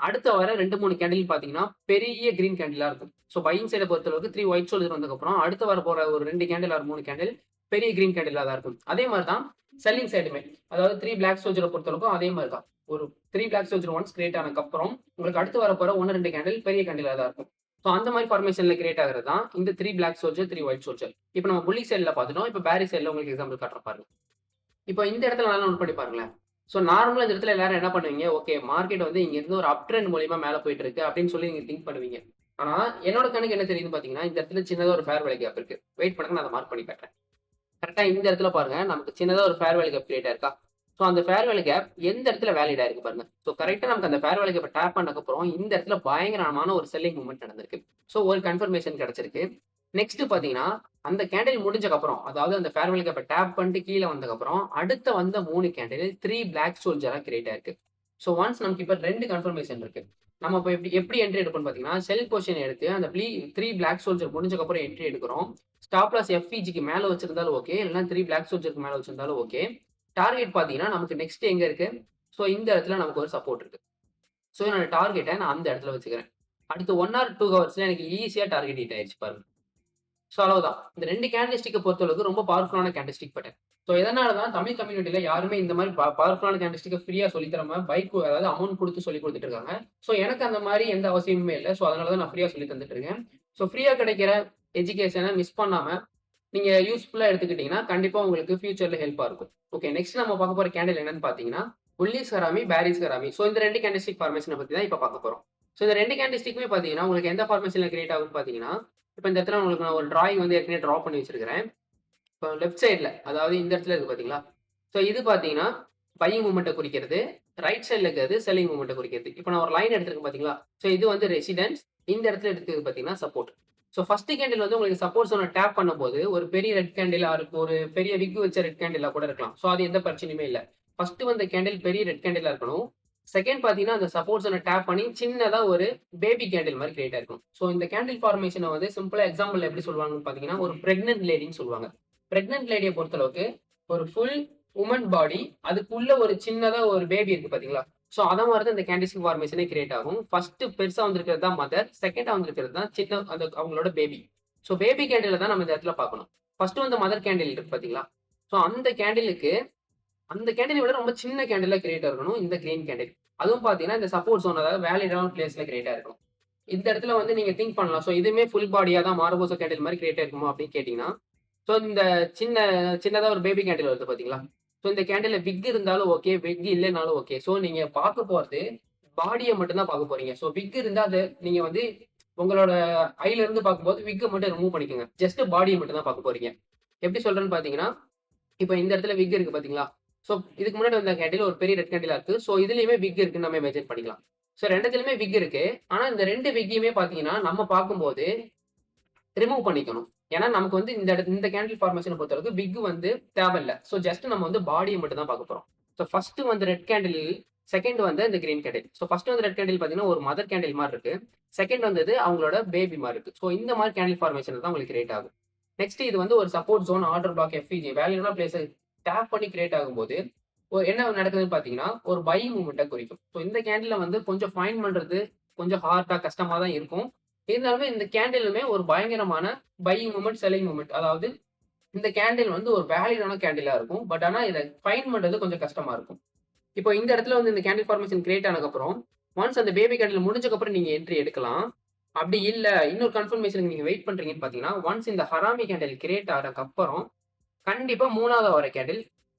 அடுத்த வர 2, 3 கேண்டில் பார்த்தீங்கன்னா, பெரிய கிரீன் கேண்டிலா இருக்கும். ஸோ பையிங் சைட பொறுத்தளவுக்கு 3 ஒயிட் சோல்ஜர் வந்ததுக்கப்புறம், அடுத்து வரப்போற ஒரு 2 கேண்டில் ஆர் 3 கேண்டில் பெரிய கிரீன் கேண்டிலா தான் இருக்கும். அதே மாரி தான் செல்லிங் சைடுமே. அதாவது 3 பிளாக் சோல்ஜர பொறுத்தளவுக்கும் அதே மாரி தான். ஒரு 3 பிளாக் சோல்ஜர் ஒன்ஸ் கிரியேட் ஆனதுக்கப்புறம், உங்களுக்கு அடுத்து வரப்போற 1, 2 கேண்டில் பெரிய கேண்டிலா தான் இருக்கும். ஸோ அந்த மாரி ஃபார்மேஷன்ல கிரியேட் ஆகுறது தான் இந்த 3 பிளாக் சோல்ஜர், 3 ஒயிட் சோல்ஜர். இப்ப நம்ம புல்லிஷ் சைடுல பார்த்துட்டோம். இப்ப பேரிஷ் சைடுல உங்களுக்கு எக்ஸாம்பிள் காட்டுறேன் பாருங்க. இப்போ இந்த இடத்துல நல்லா நோட் பண்ணி பாருங்களேன். ஸோ நார்மலா இந்த இடத்துல எல்லாரும் என்ன பண்ணுவீங்க? ஓகே மார்க்கெட் வந்து இங்க இருந்து ஒரு அப் ட்ரெண்ட் மூலியமா மேல போயிட்டு இருக்கு அப்படின்னு சொல்லி நீங்க திங்க் பண்ணுவீங்க. ஆனா என்னோட கணக்கு என்ன தெரியுதுன்னு பார்த்தீங்கன்னா, இந்த இடத்துல சின்னதா ஒரு ஃபேர் வேல்யூ கேப் இருக்கு. வெயிட் பண்ணுங்க நான் அத மார்க் பண்ணி காட்டுறேன். கரெக்ட்டா இந்த இடத்துல பாருங்க. நமக்கு சின்னதா ஒரு ஃபேர் வேல்யூ கேப் கிரியேட் ஆயிருக்கா? ஸோ அந்த ஃபேர் வேல்யூ கேப் எந்த இடத்துல வேலிட் ஆயிருக்கு பாருங்க. ஸோ கரெக்ட்டா நமக்கு அந்த ஃபேர் வேல்யூ கேப்ப டேப் பண்ணதுக்கப்புறம் இந்த இடத்துல பயங்கரமான ஒரு செல்லிங் மூவ்மெண்ட் நடந்திருக்கு. ஸோ ஒரு கன்ஃபர்மேஷன் கிடைச்சிருக்கு. நெக்ஸ்ட் பார்த்தீங்கன்னா, அந்த கேண்டில் முடிஞ்சதுக்கப்புறம், அதாவது அந்த ஃபேர் வேல்யூ கேப்ப டேப் பண்ணிட்டு கீழ வந்ததுக்கப்புறம், அடுத்த வந்த 3 கேண்டில் 3 பிளாக் சோல்ஜரா கிரியேட் ஆயிருக்கு. ஸோ ஒன்ஸ் நமக்கு இப்ப 2 கன்ஃபர்மேஷன் இருக்கு. நம்ம இப்ப எப்படி என்ட்ரி எடுப்போம்னு பார்த்தீங்கன்னா, செல் பொசிஷன் எடுத்து அந்த 3 பிளாக் சோல்ஜர் முடிஞ்சதுக்கப்புறம் என்ட்ரி எடுக்கிறோம். ஸ்டாப் லாஸ் எஃப்இஜிக்கு மேல வச்சிருந்தாலும் ஓகே. இல்லன்னா 3 பிளாக் சோல்ஜருக்கு மேல வச்சிருந்தாலும் ஓகே. டார்கெட் பார்த்தீங்கன்னா, நமக்கு நெக்ஸ்ட் எங்க இருக்கு? ஸோ இந்த இடத்துல நமக்கு ஒரு சப்போர்ட் இருக்கு. ஸோ என்னோட டார்கெட்ட நான் அந்த இடத்துல வச்சுக்கிறேன். அடுத்து 1 ஆர் 2 ஹவர்ஸ்ல எனக்கு ஈஸியா டார்கெட் ஹிட் ஆயிருச்சு பாருங்க. ஸோ அவ்வளவுதான். இந்த 2 கேண்டில்ஸ்டிக்க பொறுத்தளவுக்கு ரொம்ப பவர்ஃபுல்லான கேண்டில்ஸ்டிக் பேட்டர்ன். ஸோ எதனால தான் தமிழ் கம்யூனிட்டில யாருமே இந்த மாரி பவர்ஃபுல்லான கேண்டில்ஸ்டிக்க ஃப்ரீயா சொல்லி தராம அதாவது அமௌண்ட் குடுத்து சொல்லிக் குடுத்துட்டு இருக்காங்க. ஸோ எனக்கு அந்த மாரி எந்த அவசியமுமே இல்ல. ஸோ அதனால தான் நான் ஃப்ரீயா சொல்லி தந்துட்டு இருக்கேன். ஸோ ஃப்ரீயா கிடைக்கிற எஜுகேஷன மிஸ் பண்ணாம நீங்க யூஸ்ஃபுல்லா எடுத்துக்கிட்டீங்கன்னா, கண்டிப்பா உங்களுக்கு ஃபியூச்சர்ல ஹெல்ப்பா இருக்கும். ஓகே நெக்ஸ்ட் நம்ம பார்க்க போற கேண்டில் என்னன்னு பார்த்தீங்கன்னா, bullish harami, bearish harami. So இந்த 2 கேண்டில்ஸ்டிக் ஃபார்மேஷன பத்தி தான் இப்ப பார்க்க போறோம். ஸோ இந்த 2 கேண்டில்ஸ்டிக்குமே பார்த்தீங்கன்னா, உங்களுக்கு எந்த ஃபார்மேஷன்ல கிரியேட் ஆகும்னு பார்த்தீங்கன்னா, இப்ப இந்த இடத்துல உங்களுக்கு நான் ஒரு டிராயிங் வந்து ஏற்கனவே டிரா பண்ணி வச்சிருக்கிறேன். இப்போ லெஃப்ட் சைடுல அதாவது இந்த இடத்துல இருக்கு பார்த்தீங்களா? ஸோ இது பார்த்தீங்கன்னா, பையிங் மூவ்மெண்ட்டை குறிக்கிறது. ரைட் சைடுல இருக்கிறது செல்லிங் மூவ்மெண்ட்டை குறிக்கிறது. இப்போ நான் ஒரு லைன் எடுத்திருக்கேன் பார்த்தீங்களா? ஸோ இது வந்து ரெசிஸ்டன்ஸ். இந்த இடத்துல எடுத்தது பார்த்தீங்கன்னா சப்போர்ட். ஸோ ஃபர்ஸ்ட் கேண்டில் வந்து உங்களுக்கு சப்போர்ட் ஜோன டேப் பண்ணும்போது ஒரு பெரிய ரெட் கேண்டிலா இருக்கும். ஒரு பெரிய விக் வச்ச ரெட் கேண்டிலா கூட இருக்கலாம். ஸோ அது எந்த பிரச்சனையுமே இல்ல. ஃபர்ஸ்ட் வந்த கேண்டில் பெரிய ரெட் கேண்டிலா இருக்கணும். செகண்ட் பார்த்தீங்கன்னா, அந்த சப்போர்ட் ஜோன டேப் பண்ணி சின்னதா ஒரு பேபி கேண்டில் மாரி கிரியேட் ஆயிருக்கும். ஸோ இந்த கேண்டில் ஃபார்மேஷன வந்து சிம்பிளா எக்ஸாம்பிள் எப்படி சொல்லுவாங்கன்னு பார்த்தீங்கன்னா, ஒரு பிரெக்னன்ட் லேடின்னு சொல்லுவாங்க. பிரெக்னன்ட் லேடிய பொறுத்தளவுக்கு ஒரு ஃபுல் வுமன் பாடி அதுக்குள்ள ஒரு சின்னதா ஒரு பேபி இருக்கு பார்த்தீங்களா? ஸோ அத மாரி தான் இந்த கேண்டில்ஸ்டிக் ஃபார்மேஷனே கிரியேட் ஆகும். ஃபர்ஸ்ட் பெருசா வந்திருக்கிறது தான் மதர். செகண்டா வந்திருக்கிறது தான் சின்ன அந்த அவங்களோட பேபி. ஸோ பேபி கேண்டில தான் நம்ம இந்த இடத்துல பார்க்கணும். ஃபர்ஸ்ட் வந்த மதர் கேண்டில் இருக்கு பார்த்தீங்களா? ஸோ அந்த கேண்டில விட ரொம்ப சின்ன கேண்டிலா கிரியேட் ஆகணும் இந்த கிரீன் கேண்டில். அதுவும் பார்த்தீங்கன்னா, இந்த சப்போர்ட் ஜோன் அதாவது வேலிடான பிளேஸ்ல கிரியேட் ஆயிருக்கும். இந்த இடத்துல வந்து நீங்க திங்க் பண்ணலாம். ஸோ இதுவுமே ஃபுல் பாடியா தான் மார்போசா கேண்டில் மாரி கிரியேட் ஆயிருக்குமா அப்படின்னு கேட்டீங்கன்னா, ஸோ இந்த சின்ன சின்னதா ஒரு பேபி கேண்டில் வருது பார்த்தீங்களா? ஸோ இந்த கேண்டில்ல விக் இருந்தாலும் ஓகே, விக் இல்லைனாலும் ஓகே. ஸோ நீங்க பார்க்க போறது பாடிய மட்டும் தான் பார்க்க போறீங்க. ஸோ விக் இருந்தா அத நீங்க வந்து உங்களோட ஐல இருந்து பார்க்கும்போது விக்க மட்டும் ரிமூவ் பண்ணிக்கோங்க. ஜஸ்ட் பாடிய மட்டும் தான் பார்க்க போறீங்க. எப்படி சொல்றேன்னு பார்த்தீங்கன்னா, இப்ப இந்த இடத்துல விக் இருக்கு பார்த்தீங்களா? ஸோ இதுக்கு முன்னாடி வந்த கேண்டில் ஒரு பெரிய ரெட் கேண்டிலா இருக்கு. ஸோ இதுலயுமே விக் இருக்குன்னு நம்ம இமேஜின் பண்ணிக்கலாம். ஸோ 2த்துலயுமே விக் இருக்கு. ஆனா இந்த 2 விக்கையுமே பார்த்தீங்கன்னா, நம்ம பார்க்கும்போது ரிமூவ் பண்ணிக்கணும். ஏன்னா நமக்கு வந்து இந்த கேண்டில் ஃபார்மேஷன பொறுத்தவரைக்கும் விக் வந்து தேவையில்ல. ஸோ ஜஸ்ட் நம்ம வந்து பாடிய மட்டும் தான் பார்க்க போறோம். ஸோ ஃபர்ஸ்ட் வந்து ரெட் கேண்டில், செகண்ட் வந்து இந்த கிரீன் கேண்டில். ஸோ ஃபர்ஸ்ட் வந்து ரெட் கேண்டில் பார்த்தீங்கன்னா, ஒரு மதர் கேண்டில் மாரி இருக்கு. செகண்ட் வந்தது அவங்களோட பேபி மாரி இருக்கு. ஸோ இந்த மாரி கேண்டில் ஃபார்மேஷன் தான் உங்களுக்கு கிரியேட் ஆகும். நெக்ஸ்ட் இது வந்து ஒரு support zone, order block, FVG வேல்யூனா பிளேஸ டேப் பண்ணி கிரியேட் ஆகும்போது, என்ன நடக்குதுன்னு பார்த்தீங்கன்னா, ஒரு பையிங் மூவ்மெண்ட்ட குறிக்கும். ஸோ இந்த கேண்டில்ல வந்து கொஞ்சம் ஃபைண்ட் பண்றது கொஞ்சம் ஹார்டா, கஷ்டமா தான் இருக்கும். இருந்தாலுமே இந்த கேண்டிலுமே ஒரு பயங்கரமான பையிங் மூவ்மெண்ட், செல்லிங் மூவ்மெண்ட். அதாவது இந்த கேண்டில் வந்து ஒரு வேலிடான கேண்டிலா இருக்கும். பட் ஆனா இத ஃபைண்ட் பண்றது கொஞ்சம் கஷ்டமா இருக்கும். இப்போ இந்த இடத்துல வந்து இந்த கேண்டில் ஃபார்மேஷன் கிரியேட் ஆனதுக்கப்புறம், ஒன்ஸ் அந்த பேபி கேண்டில் முடிஞ்சதுக்கப்புறம் நீங்க என்ட்ரி எடுக்கலாம். அப்படி இல்ல, இன்னொரு கன்ஃபர்மேஷன்க்கு நீங்க வெயிட் பண்றீங்கன்னு பார்த்தீங்கன்னா, ஒன்ஸ் இந்த ஹராமி கேண்டில் கிரியேட் ஆனதுக்கப்புறம், கண்டிப்பா 3வது வர கேண்டில்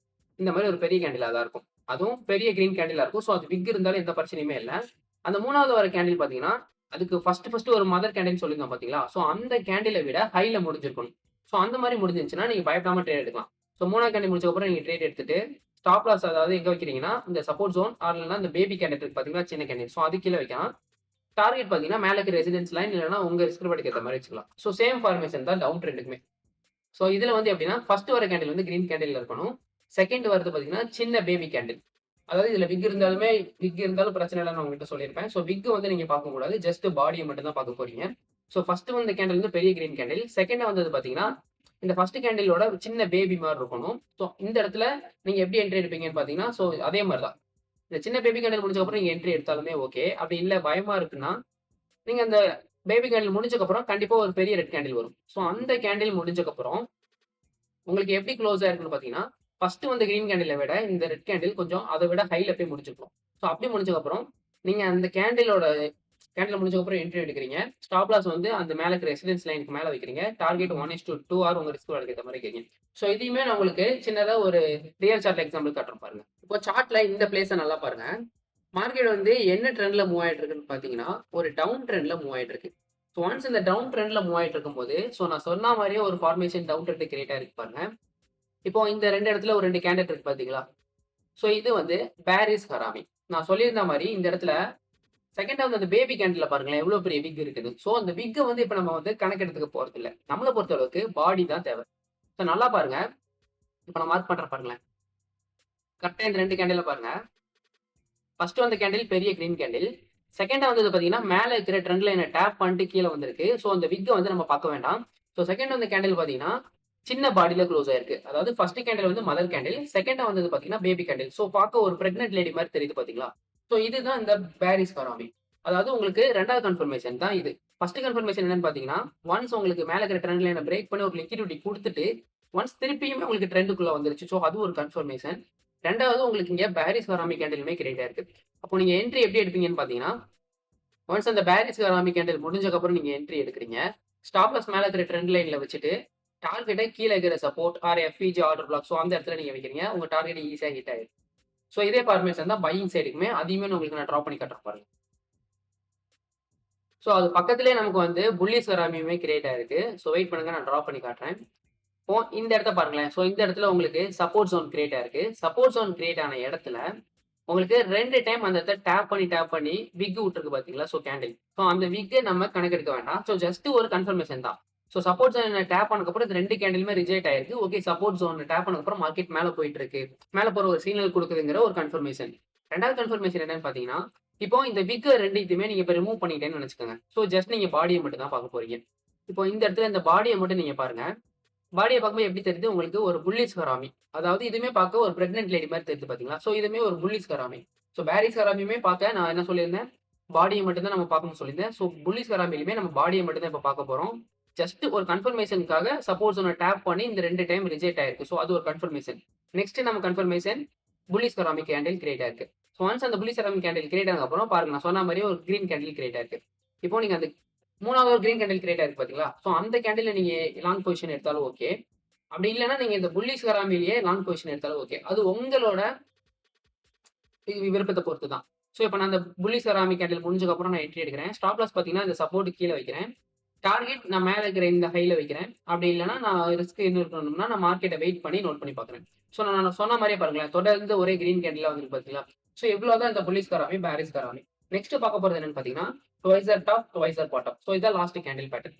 இந்த மாரி ஒரு பெரிய கேண்டிலா தான் இருக்கும். அதுவும் பெரிய கிரீன் கேண்டிலா இருக்கும். ஸோ அது விக் இருந்தாலும் எந்த பிரச்சனையுமே இல்ல. அந்த 3வது வர கேண்டில் பார்த்தீங்கன்னா, அதுக்கு ஃபர்ஸ்ட் ஒரு மதர் கேண்டில்ன்னு சொல்லியிருந்தோம் பார்த்தீங்களா? ஸோ அந்த கேண்டில விட ஹைல முடிஞ்சிருக்கணும். ஸோ அந்த மாரி முடிஞ்சிருச்சுன்னா, நீங்க பயப்படாம ட்ரேட் எடுக்கலாம். ஸோ 3வது கேண்டில் முடிச்சதுக்கப்புறம் நீங்க ட்ரேட் எடுத்துட்டு, ஸ்டாப் லாஸ் அதாவது எங்க வைக்கிறீங்கன்னா, இந்த சப்போர்ட் ஜோன் ஆர் இல்லன்னா இந்த பேபி கேண்டில் இருக்கு பார்த்தீங்களா? சின்ன கேண்டில். ஸோ அது கீழ வைக்கலாம். டார்கெட் பார்த்தீங்கன்னா, மேல இருக்க ரெசிடென்ஸ் லைன் இல்லன்னா உங்க ரிஸ்க் ரிவார்டுக்கு ஏத்த மாரி வச்சுக்கலாம். ஸோ சேம் ஃபார்மேஷன் தான் டவுன் ட்ரெண்டுக்குமே. ஸோ இதுல வந்து எப்படின்னா, ஃபர்ஸ்ட் வர கேண்டில் வந்து கிரீன் கேண்டில்ல இருக்கணும். செகண்ட் வரது பார்த்தீங்கன்னா, சின்ன பேபி கேண்டில். அதாவது இதுல விக் இருந்தாலும் பிரச்சனை இல்லன்னு நான் உங்ககிட்ட சொல்லியிருப்பேன். ஸோ விக் வந்து நீங்க பார்க்கக்கூடாது. ஜஸ்ட் பாடிய மட்டும் தான் பார்க்க போறீங்க. ஸோ ஃபர்ஸ்ட் வந்த கேண்டில் வந்து பெரிய கிரீன் கேண்டில். செகண்டா வந்தது பார்த்தீங்கன்னா, இந்த ஃபர்ஸ்ட் கேண்டிலோட சின்ன பேபி மாரி இருக்கணும். ஸோ இந்த இடத்துல நீங்க எப்படி என்ட்ரி எடுப்பீங்கன்னு பார்த்தீங்கன்னா, ஸோ அதே மாரி தான். இந்த சின்ன பேபி கேண்டில் முடிஞ்சதுக்கப்புறம் நீங்க என்ட்ரி எடுத்தாலுமே ஓகே. அப்படி இல்ல பயமா இருக்குன்னா, நீங்க அந்த பேபி கேண்டில் முடிஞ்சதுக்கப்புறம் கண்டிப்பா ஒரு பெரிய ரெட் கேண்டில் வரும். ஸோ அந்த கேண்டில் முடிஞ்சதுக்கப்புறம் உங்களுக்கு எப்படி க்ளோஸ் ஆயிருக்குன்னு பார்த்தீங்கன்னா, ஃபர்ஸ்ட் வந்த கிரீன் கேண்டில விட இந்த ரெட் கேண்டில் கொஞ்சம் அத விட ஹைல போய் முடிஞ்சிருக்கும். ஸோ அப்படி முடிஞ்சதுக்கப்புறம், நீங்க அந்த கேண்டில் முடிஞ்சதுக்கப்புறம் என்ட்ரி எடுக்கிறீங்க. ஸ்டாப் லாஸ் வந்து அந்த மேல இருக்கிற ரெசிடென்ஸ் லைனுக்கு மேல வைக்கிறீங்க. டார்கெட் 1:2 ஆர் உங்க ரிஸ்க் வேலைக்கு ஏத்த மாரி வைக்கிறீங்க. ஸோ இதையுமே நான் உங்களுக்கு சின்னதா ஒரு ரியல் சார்ட் எக்ஸாம்பிள் காட்டுறேன் பாருங்க. இப்போ சார்ட்ல இந்த பிளேஸ நல்லா பாருங்க. மார்க்கெட் வந்து என்ன ட்ரெண்ட்ல மூவ் ஆயிட்டு இருக்குன்னு பார்த்தீங்கன்னா, ஒரு டவுன் ட்ரெண்ட்ல மூவ் ஆயிட்டு இருக்கு. ஸோ ஒன்ஸ் இந்த டவுன் ட்ரெண்ட்ல மூவ் ஆயிட்டு இருக்கும்போது, ஸோ நான் சொன்ன மாரியே ஒரு ஃபார்மேஷன் டவுன் ட்ரெண்ட் கிரியேட் ஆயிருக்கு பாருங்க. இப்போ இந்த 2 இடத்துல ஒரு 2 கேண்டிடேட் இருக்கு பார்த்தீங்களா? ஸோ இது வந்து பாரிஸ் ஹராமி. நான் சொல்லியிருந்த மாரி இந்த இடத்துல செகண்டா வந்து அந்த பேபி கேண்டில்ல பாருங்களேன், எவ்வளோ பெரிய விக் இருக்குது. ஸோ அந்த விக்க வந்து இப்ப நம்ம வந்து கணக்கெடுத்துக்க போறதில்ல. நம்மள பொறுத்தளவுக்கு பாடி தான் தேவை. ஸோ நல்லா பாருங்க. இப்ப நான் மார்க் பண்றேன் பாருங்களேன். கரெக்ட்டா இந்த 2 கேண்டில பாருங்க. ஃபர்ஸ்ட் வந்த கேண்டில் பெரிய கிரீன் கேண்டில். செகண்டா வந்தது பார்த்தீங்கன்னா, மேல இருக்கிற ட்ரெண்ட் லைன டேப் பண்ணிட்டு கீழ வந்திருக்கு. ஸோ அந்த விக்க வந்து நம்ம பார்க்க வேண்டாம். ஸோ செகண்ட் வந்த கேண்டில் பார்த்தீங்கன்னா, சின்ன பாடியில குளோஸ் ஆயிருக்கு. அதாவது ஃபர்ஸ்ட் கேண்டில் வந்து மதர் கேண்டில். செகண்டா வந்தது பார்த்தீங்கன்னா, பேபி கேண்டில். ஸோ பார்க்க ஒரு பிரெக்னன்ட் லேடி மாரி தெரியுது பார்த்தீங்களா? ஸோ இதுதான் இந்த பாரிஸ் ஹராமி. அதாவது உங்களுக்கு 2வது கன்ஃபர்மேஷன் தான் இது. ஃபர்ஸ்ட் கன்ஃபர்மேஷன் என்னன்னு பார்த்தீங்கன்னா, ஒன்ஸ் உங்களுக்கு மேல இருக்கிற ட்ரெண்ட் லைன பிரேக் பண்ணி ஒரு லிக்விடிட்டி குடுத்துட்டு, ஒன்ஸ் திருப்பியுமே உங்களுக்கு ட்ரெண்டுக்குள்ள வந்துருச்சு. ஸோ அது ஒரு கன்ஃபர்மேஷன். 2வது உங்களுக்கு இங்க பாரிஸ் ஹராமி கேண்டிலுமே கிரியேட் ஆயிருக்கு. அப்போ நீங்க என்ட்ரி எப்படி எடுப்பீங்கன்னு பார்த்தீங்கன்னா, ஒன்ஸ் அந்த பாரிஸ் ஹராமி கேண்டில் முடிஞ்சதுக்கப்புறம் நீங்க என்ட்ரி எடுக்குறீங்க. ஸ்டாப் லாஸ் மேல இருக்கிற ட்ரெண்ட் லைன்ல வச்சுட்டு, டார்கெட்ட கீழ இருக்கிற support or FEG order block so அந்த இடத்துல நீங்க வைக்கிறீங்க. உங்க டார்கெட் ஈஸியா ஹிட் ஆயிரும். ஸோ இதே ஃபார்மேஷன் தான் பையிங் சைடுக்குமே. அதையுமே உங்களுக்கு நான் டிரா பண்ணி காட்டுறேன் பாருங்க. ஸோ அது பக்கத்திலேயே நமக்கு வந்து புல்லிஷ் ஹராமியுமே கிரியேட் ஆயிருக்கு. ஸோ வெயிட் பண்ணுங்க நான் டிரா பண்ணி காட்டுறேன். இப்போ இந்த இடத்த பாருங்களேன். ஸோ இந்த இடத்துல உங்களுக்கு சப்போர்ட் ஜோன் கிரியேட் ஆயிருக்கு. சப்போர்ட் ஜோன் கிரியேட் ஆன இடத்துல உங்களுக்கு 2 டைம் அந்த இடத்த டேப் பண்ணி விக் விட்டுருக்கு பார்த்தீங்களா? So candle. ஸோ அந்த விக்க நம்ம கணக்கெடுக்க வேண்டாம். ஸோ ஜஸ்ட் ஒரு கன்ஃபர்மேஷன் தான். ஸோ சப்போர்ட் ஜோன் டேப் பண்ணதுக்கப்புறம் இந்த 2 கேண்டிலுமே ரிஜெக்ட் ஆயிருக்கு. ஓகே, சப்போர்ட் ஜோன் டேப் பண்ணதுக்கப்புறம் மார்க்கெட் மேல போயிட்டு இருக்கு. மேல போற ஒரு சிக்னல் குடுக்குதுங்கிற ஒரு கன்ஃபர்மேஷன். 2வது கன்ஃபர்மேஷன் என்னன்னு பார்த்தீங்கன்னா, இப்போ இந்த விக் 2த்தையுமே நீங்க இப்ப ரிமூவ் பண்ணிட்டேன்னு நெனச்சுக்கோங்க. ஸோ ஜஸ்ட் நீங்க பாடிய மட்டும் தான் பார்க்க போறீங்க. இப்போ இந்த இடத்துல இந்த பாடிய மட்டும் நீங்க பாருங்க. பாடிய பார்க்கும்போது எப்படி தெரியுது? உங்களுக்கு ஒரு புல்லிஷ் ஹராமி. அதாவது இதுவுமே பார்க்க ஒரு பிரெக்னன்ட் லேடி மாரி தெரியுது பார்த்தீங்களா? ஸோ இதுவுமே ஒரு புல்லிஷ் ஹராமி. ஸோ பேரிஸ் ஹராமியுமே பார்க்க நான் என்ன சொல்லியிருந்தேன்? பாடிய மட்டும் தான் நம்ம பார்க்கணும்னு சொல்லியிருந்தேன். ஸோ புல்லிஷ் ஹராமிலயுமே நம்ம பாடிய மட்டும் தான் இப்ப பார்க்க போறோம். ஜஸ்ட் ஒரு கன்ஃபர்மேஷனுக்காக சப்போஸ் ஒண்ணு டேப் பண்ணி இந்த 2 டைம் ரிஜெக்ட் ஆயிருக்கு. ஸோ அது ஒரு கன்ஃபர்மேஷன். நெக்ஸ்ட் நம்ம confirmation bullish harami candle create ஆயிருக்கு. ஸோ ஒன்ஸ் அந்த புல்லிஷ் ஹராமி கேண்டில் கிரியேட் ஆனதுக்கப்புறம் பாருங்க, நான் சொன்ன மாரியே ஒரு கிரீன் கேண்டில் கிரியேட் ஆயிருக்கு. இப்போ நீங்க அந்த 3வது ஒரு கிரீன் கேண்டில் கிரியேட் ஆயிருக்கு பார்த்தீங்களா? ஸோ அந்த கேண்டில்ல நீங்க லாங் பொசிஷன் எடுத்தாலும் ஓகே. அப்படி இல்லன்னா நீங்க இந்த புல்லிஷ் ஹராமிலேயே லாங் பொசிஷன் எடுத்தாலும் ஓகே. அது உங்களோட விருப்பத்த பொறுத்து தான். ஸோ இப்ப நான் அந்த புல்லிஷ் ஹராமி கேண்டில் முடிஞ்சதுக்கப்புறம் நான் என்ட்ரி எடுக்கிறேன். ஸ்டாப் லாஸ் பார்த்தீங்கன்னா, இந்த சப்போர்ட்க்கு கீழ வைக்கிறேன். டார்கெட் நான் மேல இருக்கிற இந்த ஹைல வைக்கிறேன். அப்படி இல்லன்னா நான் ரிஸ்க் என்ன இருக்கணும்னா, நான் மார்க்கெட்ட வெயிட் பண்ணி நோட் பண்ணி பார்க்குறேன். ஸோ நான் சொன்ன மாரியே பாருங்களேன், தொடர்ந்து ஒரே கிரீன் கேண்டிலா வந்திருக்கு பார்த்தீங்களா? ஸோ இவ்ளோ தான் இந்த bullish harami, bearish harami. Next பார்க்க போறது என்னன்னு பார்த்தீங்கன்னா, ட்வைஸர் டாப், ட்வைஸர் பாட்டம். ஸோ இதான் லாஸ்ட் கேண்டில் பேட்டர்ன்.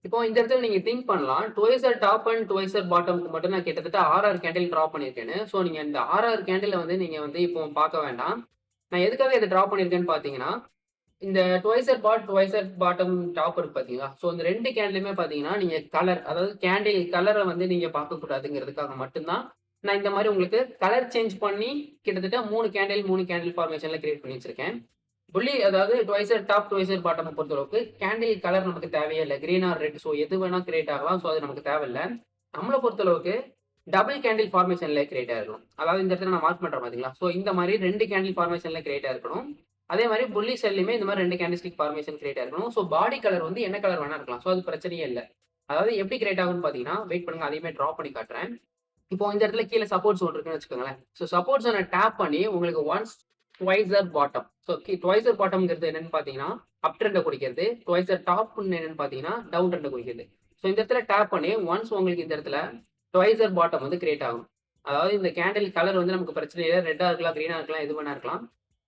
இப்போ இந்த இடத்துல நீங்க திங்க் பண்ணலாம், ட்வைஸர் டாப் அண்ட் ட்வைஸர் பாட்டம்க்கு மட்டும் நான் கிட்டத்தட்ட 6 கேண்டில் டிரா பண்ணியிருக்கேன்னு. ஸோ நீங்க இந்த 6 கேண்டில வந்து நீங்க வந்து இப்போ பார்க்க வேண்டாம். நான் எதுக்காக இத டிரா பண்ணியிருக்கேன்னு பார்த்தீங்கன்னா, இந்த ட்வைஸர் பாட்டம் டாப் இருக்கு பார்த்தீங்களா? ஸோ இந்த 2 கேண்டிலுமே பார்த்தீங்கன்னா, நீங்க கலர் அதாவது கேண்டில் கலர வந்து நீங்க பார்க்கக்கூடாதுங்கிறதுக்காக மட்டும் தான், நான் இந்த மாரி உங்களுக்கு கலர் சேஞ்ச் பண்ணி கிட்டத்தட்ட 3 கேண்டில் ஃபார்மேஷன்ல கிரியேட் பண்ணி வச்சிருக்கேன். அதாவது ட்வைஸர் டாப், ட்வைஸர் பாட்டம பொறுத்தளவுக்கு கேண்டில் கலர் நமக்கு தேவையே இல்ல. Green R red. ஸோ எது வேணா கிரியேட் ஆகலாம். ஸோ அது நமக்கு தேவையில்ல. நம்மள பொறுத்தளவுக்கு டபுள் கேண்டில் ஃபார்மேஷன்ல கிரியேட் ஆயிருக்கணும். அதாவது இந்த இடத்துல நான் மார்க் பண்றேன் பார்த்தீங்களா? ஸோ இந்த மாரி 2 கேண்டில் ஃபார்மேஷன்ல கிரியேட் ஆயிருக்கணும். அதே மாரி புல்லிஷ் செல்லுமே இந்த மாரி 2 கேண்டில்ஸ்டிக் ஃபார்மேஷன் கிரியேட் ஆயிருக்கணும். ஸோ பாடி கலர் வந்து என்ன கலர் வேணா இருக்கலாம். ஸோ அது பிரச்சனையே இல்ல. அதாவது எப்படி கிரியேட் ஆகும்னு பார்த்தீங்கன்னா, வெயிட் பண்ணுங்க, அதையுமே டிரா பண்ணி காட்டுறேன். இப்போ இந்த இடத்துல கீழ சப்போர்ட் ஜோன் இருக்குன்னு வச்சுக்கோங்களேன். ஸோ சப்போர்ட் ஜோன டேப் பண்ணி உங்களுக்கு ஒன்ஸ் ட்வைஸர் பாட்டம். ஸோ ட்வைஸர் பாட்டம்ங்கிறது என்னன்னு பார்த்தீங்கன்னா, அப் ட்ரெண்ட குறிக்கிறது. ட்வைஸர் டாப்ன்னு என்னன்னு பார்த்தீங்கன்னா, டவுன் ட்ரெண்ட குறிக்கிறது. ஸோ இந்த இடத்துல டேப் பண்ணி ஒன்ஸ் உங்களுக்கு இந்த இடத்துல ட்வைஸர் பாட்டம் வந்து கிரியேட் ஆகும். அதாவது இந்த கேண்டில் கலர் வந்து நமக்கு பிரச்சனை இல்ல. ரெட்டா இருக்கலாம், கிரீனா இருக்கலாம், எது வேணா இருக்கலாம்.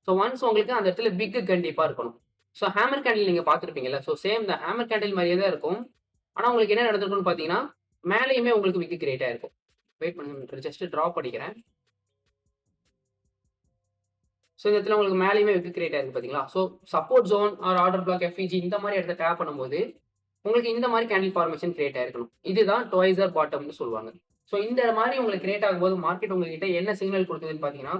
ஸோ ஒன்ஸ் உங்களுக்கு அந்த இடத்துல பிக் கண்டிப்பா இருக்கணும். ஸோ ஹேமர் கேண்டில் நீங்க பார்த்திருப்பீங்கல்ல. ஸோ சேம் இந்த ஹேமர் கேண்டில் மாரியே தான் இருக்கும். ஆனா உங்களுக்கு என்ன நடந்திருக்கும்னு பார்த்தீங்கன்னா, மேலேயுமே உங்களுக்கு விக் கிரியேட் ஆயிருக்கும். வெயிட் பண்ணுங்க, ஜஸ்ட் டிரா பண்ணிக்கிறேன். ஸோ இந்த இடத்துல உங்களுக்கு மேலேயுமே விக் கிரியேட் ஆயிருக்கு பார்த்தீங்களா? So support zone or order block, FEG இந்த மாரி இடத்த டேப் பண்ணும்போது, உங்களுக்கு இந்த மாரி கேண்டில் ஃபார்மேஷன் கிரியேட் ஆயிருக்கணும். இதுதான் ட்வைஸர் பாட்டம்னு சொல்லுவாங்க. ஸோ இந்த மாரி உங்களுக்கு கிரியேட் ஆகும்போது மார்க்கெட் உங்ககிட்ட என்ன சிக்னல் குடுக்குதுன்னு பார்த்தீங்கன்னா,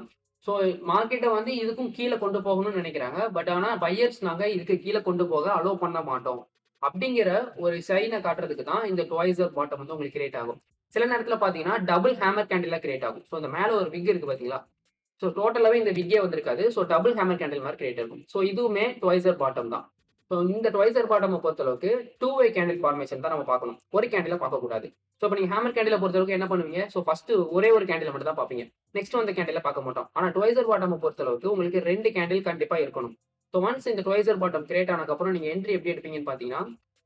ஸோ மார்க்கெட்ட வந்து இதுக்கும் கீழ கொண்டு போகணும்னு நெனைக்கிறாங்க. பட் ஆனா பையர்ஸ் நாங்க இதுக்கு கீழ கொண்டு போக அலோவ் பண்ண மாட்டோம். அப்படிங்கிற ஒரு சைன காட்டுறதுக்கு தான் இந்த ட்வைஸர் பாட்டம் வந்து உங்களுக்கு கிரியேட் ஆகும். சில நேரத்துல பார்த்தீங்கன்னா, டபுள் ஹேமர் கேண்டிலா கிரியேட் ஆகும். ஸோ இந்த மேல ஒரு விக் இருக்கு பார்த்தீங்களா? ஸோ டோட்டலாவே இந்த விக்கே வந்திருக்காது. ஸோ டபுள் ஹேமர் கேண்டில் மாரி கிரியேட் ஆகும். ஸோ இதுவுமே ட்வைஸர் பாட்டம் தான். ஸோ இந்த ட்வைஸர் பாட்டம பொறுத்தளவுக்கு 2 வே கேண்டில் ஃபார்மேஷன் தான் நம்ம பார்க்கணும். ஒரு கேண்டில பார்க்கக்கூடாது. ஸோ இப்ப நீங்க ஹேமர் கேண்டில பொறுத்தளவுக்கு என்ன பண்ணுவீங்க? ஸோ ஃபர்ஸ்ட் ஒரே ஒரு கேண்டில மட்டும் தான் பார்ப்பீங்க. நெக்ஸ்ட் வந்த கேண்டில பார்க்க மாட்டோம். ஆனா ட்வைஸர் பாட்டம பொறுத்தளவுக்கு உங்களுக்கு 2 கேண்டில் கண்டிப்பா இருக்கணும். ஸோ ஒன்ஸ் இந்த ட்வைஸர் பாட்டம் கிரியேட் ஆனதுக்கப்புறம் நீங்க என்ட்ரி எப்படி எடுப்பீங்கன்னு பார்த்தீங்கன்னா,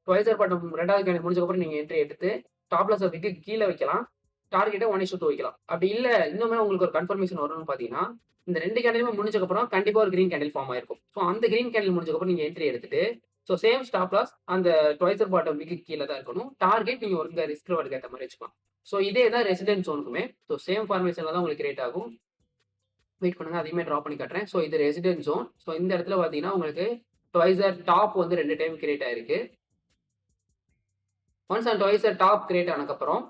ட்வைஸர் பாட்டம் 2வது கேண்டில் முடிஞ்சதுக்கப்புறம் நீங்க என்ட்ரி எடுத்து ஸ்டாப் லாஸ விக்கு கீழ வைக்கலாம். டார்கெட்ட 1:2 வைக்கலாம். அப்படி இல்ல இன்னுமே உங்களுக்கு ஒரு கன்ஃபர்மேஷன் வரணும்னு பார்த்தீங்கன்னா, இந்த 2 கேண்டிலுமே முடிஞ்சதுக்கப்புறம் கண்டிப்பா ஒரு கிரீன் கேண்டில் ஃபார்ம் ஆயிருக்கும். ஸோ அந்த கிரீன் கேண்டில் முடிஞ்சதுக்கப்புறம் நீங்க என்ட்ரி எடுத்துட்டு, ஸோ சேம் ஸ்டாப் லாஸ் அந்த ட்வைஸர் பாட்டம் விக்கு கீழ தான் இருக்கணும். டார்கெட் நீங்க உங்க ரிஸ்க் ரிவார்டுக்கு ஏத்த மாரி வச்சுக்கலாம். ஸோ இதே தான் ரெசிடென்ட் ஜோனுக்குமே. ஸோ சேம் ஃபார்மேஷன்ல தான் உங்களுக்கு கிரியேட் ஆகும். வெயிட் பண்ணுங்க, அதையுமே டிரா பண்ணி காட்டுறேன். ஸோ இது ரெசிடென்ட் ஜோன். ஸோ இந்த இடத்துல பார்த்தீங்கன்னா, உங்களுக்கு ட்வைஸர் டாப் வந்து 2 டைம் கிரியேட் ஆயிருக்கு. ஒன்ஸ் அந்த ட்வைஸர் டாப் கிரியேட் ஆனதுக்கப்புறம்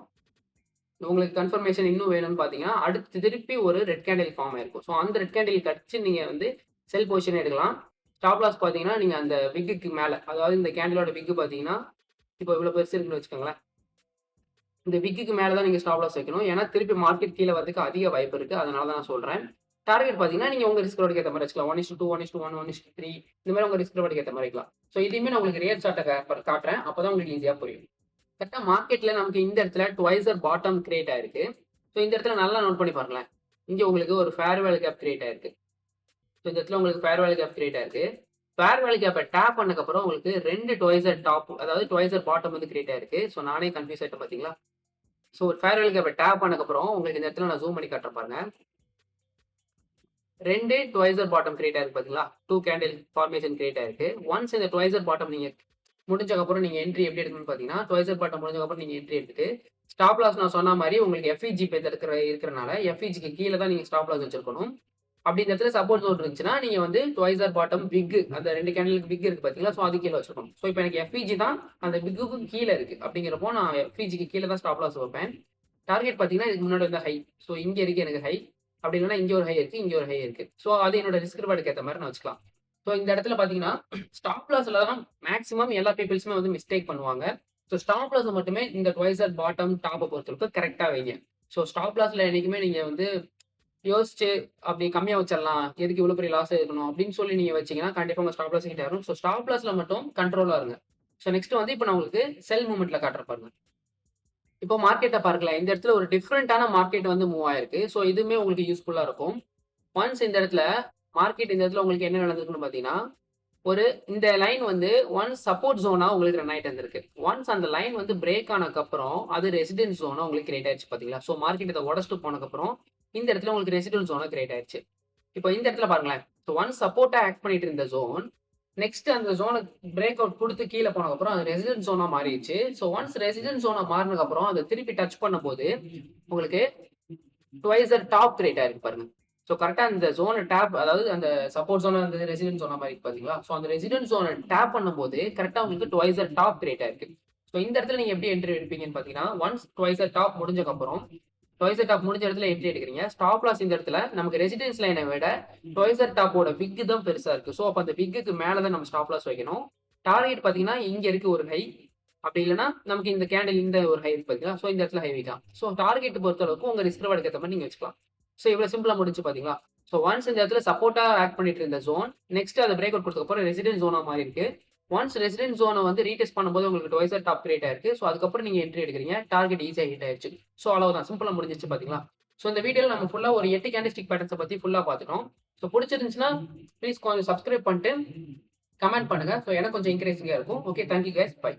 உங்களுக்கு கன்ஃபர்மேஷன் இன்னும் வேணும்னு பார்த்தீங்கன்னா, அடுத்து திருப்பி ஒரு ரெட் கேண்டில் ஃபார்ம் ஆயிருக்கும். ஸோ அந்த ரெட் கேண்டில் கடிச்சு நீங்க வந்து செல் பொசிஷன் எடுக்கலாம். ஸ்டாப் லாஸ் பார்த்தீங்கன்னா, நீங்க அந்த விக்குக்கு மேல, அதாவது இந்த கேண்டிலோட விக் பார்த்தீங்கன்னா, இப்போ இவ்வளோ பெருசு இருக்குன்னு வச்சுக்கோங்களேன். இந்த விக்குக்கு மேல தான் நீங்க ஸ்டாப் லாஸ் வைக்கணும். ஏன்னா திருப்பி மார்க்கெட் கீழ வரதுக்கு அதிக வாய்ப்பு இருக்கு. அதனால தான் நான் சொல்றேன். டார்கெட் பார்த்தீங்கன்னா, நீங்க உங்க ரிஸ்க் ரிவார்டுக்கு ஏத்த மாரி வச்சுக்கலாம். 1:2, 1:1, 1:3 இந்த மாரி உங்க ரிஸ்க் ரிவார்டுக்கு ஏத்த மாரி வைக்கலாம். ஸோ இதையுமே நான் உங்களுக்கு ரியல் சார்ட்ட காட்டுறேன். அப்பதான் உங்களுக்கு ஈஸியா புரியும். கரெக்ட்டா மார்க்கெட்ல நமக்கு இந்த இடத்துல ட்வைஸர் பாட்டம் கிரியேட் ஆயிருக்கு. ஸோ இந்த இடத்துல நல்லா நோட் பண்ணி பாருங்களேன். இங்க உங்களுக்கு ஒரு ஃபேர் வேல்யூ கேப் கிரியேட் ஆயிருக்கு. ஸோ இந்த இடத்துல உங்களுக்கு ஃபேர் வேல்யூ கேப் கிரியேட் ஆயிருக்கு. ஃபேர் வேல்யூ கேப்ப டேப் பண்ணதுக்கப்புறம் உங்களுக்கு 2 ட்வைஸர் டாப், அதாவது ட்வைஸர் பாட்டம் வந்து கிரியேட் ஆயிருக்கு. ஸோ நானே கன்ஃப்யூஸ் ஆயிட்டேன் பார்த்தீங்களா? ஸோ ஒரு ஃபேர்வெல் கேப்பை டேப் பண்ணதுக்கப்புறம் உங்களுக்கு இந்த இடத்துல நான் ஜூம் பண்ணி காட்டுறேன் பாருங்க. 2 ட்வைசர் பாட்டம் கிரியேட் ஆயிருக்கு பார்த்தீங்களா? 2 கேண்டில் ஃபார்மேஷன் கிரியேட் ஆயிருக்கு. ஒன்ஸ் இந்த ட்வைசர் பாட்டம் நீங்க முடிஞ்சதுக்கப்புறம் நீங்க என்ட்ரி எப்படி எடுக்கணும்னு பார்த்தீங்கன்னா, ட்வைசர் பாட்டம் முடிஞ்சதுக்கப்புறம் நீங்க என்ட்ரி எடுத்துட்டு, ஸ்டாப் லாஸ் நான் சொன்ன மாரி உங்களுக்கு எஃப்இஜி பேத் இருக்கிறனால எஃப்இஜிக்கு கீழ தான் நீங்க ஸ்டாப் லாஸ் வச்சிருக்கணும். அப்படி இந்த இடத்துல சப்போர்ட் ஜோன் இருந்துச்சுன்னா, நீங்க வந்து ட்வைசர் பாட்டம் விக் அந்த 2 கேண்டிலுக்கு விக் இருக்கு பார்த்தீங்களா? ஸோ அது கீழ வச்சிருக்கணும். ஸோ இப்போ எனக்கு எஃப்இஜி தான் அந்த விக்குக்கும் கீழ இருக்கு. அப்படிங்கிறப்போ நான் எஃப்இஜிக்கு கீழ தான் ஸ்டாப் லாஸ் வைப்பேன். டார்கெட் பார்த்தீங்கன்னா, இதுக்கு முன்னாடி வந்த ஹை. ஸோ இங்க இருக்கு எனக்கு ஹை. அப்படி இல்லன்னா இங்க ஒரு ஹை இருக்கு, இங்க ஒரு ஹை இருக்கு. ஸோ அது என்னோட ரிஸ்க் ரிவார்டுக்கு ஏத்த மாரி நான் வச்சுக்கலாம். ஸோ இந்த இடத்துல பார்த்தீங்கன்னா, ஸ்டாப் லாஸ்ல தான் மேக்ஸிமம் எல்லா பீப்பிள்ஸுமே வந்து மிஸ்டேக் பண்ணுவாங்க. ஸோ ஸ்டாப் லாஸ மட்டுமே இந்த ட்வைசர் பாட்டம், டாப்ப பொறுத்தவரைக்கும் கரெக்ட்டா வைங்க. ஸோ ஸ்டாப் லாஸ்ல என்னைக்குமே நீங்க வந்து யோசிச்சு அப்படி கம்மியா வச்சிடலாம். எதுக்கு இவ்வளோ பெரிய லாஸ் எடுக்கணும் அப்படின்னு சொல்லி நீங்க வச்சீங்கன்னா, கண்டிப்பா உங்க ஸ்டாப் லாஸ் ஹிட் ஆயிரும். ஸோ ஸ்டாப் லாஸ்ல மட்டும் கண்ட்ரோலா இருங்க. ஸோ நெக்ஸ்ட் வந்து இப்ப நான் உங்களுக்கு செல் மூவ்மெண்ட்ல காட்டுறேன் பாருங்க. இப்போ மார்க்கெட்ட பார்க்கலாம். இந்த இடத்துல ஒரு டிஃபரண்டான மார்க்கெட் வந்து மூவ் ஆயிருக்கு. ஸோ இதுவுமே உங்களுக்கு யூஸ்ஃபுல்லா இருக்கும். ஒன்ஸ் இந்த இடத்துல மார்க்கெட் இந்த இடத்துல உங்களுக்கு என்ன நடந்திருக்குன்னு பார்த்தீங்கன்னா, ஒரு இந்த லைன் வந்து ஒன்ஸ் சப்போர்ட் ஜோனா உங்களுக்கு ரன் ஆயிட்டு இருந்திருக்கு. ஒன்ஸ் அந்த லைன் வந்து பிரேக் ஆனதுக்கப்புறம், அது ரெசிடென்ஸ் ஜோனா உங்களுக்கு கிரியேட் ஆயிருச்சு பார்த்தீங்களா? ஸோ மார்க்கெட் இத உடைச்சுட்டு போனதுக்கப்புறம், இந்த இடத்துல உங்களுக்கு ரெசிடென்ஸ் ஜோனா கிரியேட் ஆயிருச்சு. இப்போ இந்த இடத்துல பாருங்களேன். ஸோ ஒன்ஸ் சப்போர்ட்டா ஆக்ட் பண்ணிட்டு இருந்த ஜோன், நெக்ஸ்ட் அந்த ஜோன பிரேக் அவுட் குடுத்து கீழ போனதுக்கப்புறம், அது ரெசிடென்ஸ் ஜோனா மாறிருச்சு. ஸோ ஒன்ஸ் ரெசிடென்ஸ் ஜோனா மாறுனதுக்கப்புறம், அத திருப்பி டச் பண்ணும்போது, உங்களுக்கு ட்வைசர் டாப் கிரியேட் ஆயிருக்கு பாருங்க. ஸோ கரெக்ட்டா அந்த ஜோன டேப் அதாவது அந்த சப்போர்ட் ஜோனா இருந்தது, ரெசிடென்ஸ் ஜோனா மாறி இருக்கு பார்த்தீங்களா? ஸோ அந்த ரெசிடென்ஸ் ஜோன டேப் பண்ணும்போது, கரெக்ட்டா உங்களுக்கு ட்வைசர் டாப் கிரியேட் ஆயிருக்கு. ஸோ இந்த இடத்துல நீங்க எப்படி என்ட்ரி எடுப்பீங்கன்னு பார்த்தீங்கன்னா, ஒன்ஸ் ட்வைசர் டாப் முடிஞ்சதுக்கப்புறம், ட்வைசர் டாப் முடிஞ்ச இடத்துல என்ட்ரி எடுக்கிறீங்க. ஸ்டாப் லாஸ் இந்த இடத்துல நமக்கு ரெசிடென்ஸ் லைன விட ட்வைசர் டாப்போட விக் தான் பெருசா இருக்கு. ஸோ அப்ப அந்த விக்குக்கு மேல தான் நம்ம ஸ்டாப் லாஸ் வைக்கணும். டார்கெட் பார்த்தீங்கன்னா, இங்க இருக்கு ஒரு ஹை. அப்படி இல்லன்னா, நமக்கு இந்த கேண்டில் இந்த ஒரு ஹை இருக்கு பார்த்தீங்களா? ஸோ இந்த இடத்துல ஹை வைக்கலாம். ஸோ டார்கெட் பொறுத்தளவுக்கு உங்க ரிஸ்க் ரிவார்டுக்கு ஏத்த மாரி நீங்க வச்சுக்கலாம். ஸோ இவ்வளவு சிம்பிளா முடிஞ்சுச்சு பார்த்தீங்களா? ஸோ ஒன்ஸ் இந்த இடத்துல சப்போர்ட்டா ஆக்ட் பண்ணிட்டு இருந்த ஜோன், நெக்ஸ்ட் அத பிரேக் அவுட் குடுத்ததுக்கப்புறம் ரெசிடென்ஸ் ஜோனா மாறி இருக்கு. ஒன்ஸ் ரெசிடென்ஸ் ஜோன வந்து ரீடெஸ்ட் பண்ணும்போது உங்களுக்கு ட்வைசர் டாப் கிரியேட் ஆயிருக்கு. ஸோ அதுக்கப்புறம் நீங்க என்ட்ரி எடுக்கிறீங்க. டார்கெட் ஈஸியா ஹிட் ஆயிருச்சு. ஸோ அவ்வளவுதான். சிம்பிளா முடிஞ்சிருச்சு பார்த்தீங்களா? ஸோ இந்த வீடியோல நம்ம ஃபுல்லா ஒரு 8 கேண்டில்ஸ்டிக் பேட்டர்ன்ஸ பத்தி ஃபுல்லா பார்த்துட்டோம். ஸோ புடிச்சிருந்துச்சுன்னா, ப்ளீஸ் கொஞ்சம் சப்ஸ்கிரைப் பண்ணிட்டு கமெண்ட் பண்ணுங்க. ஸோ எனக்கு கொஞ்சம் என்கரேஜிங்கா இருக்கும். Okay. Thank you guys. By.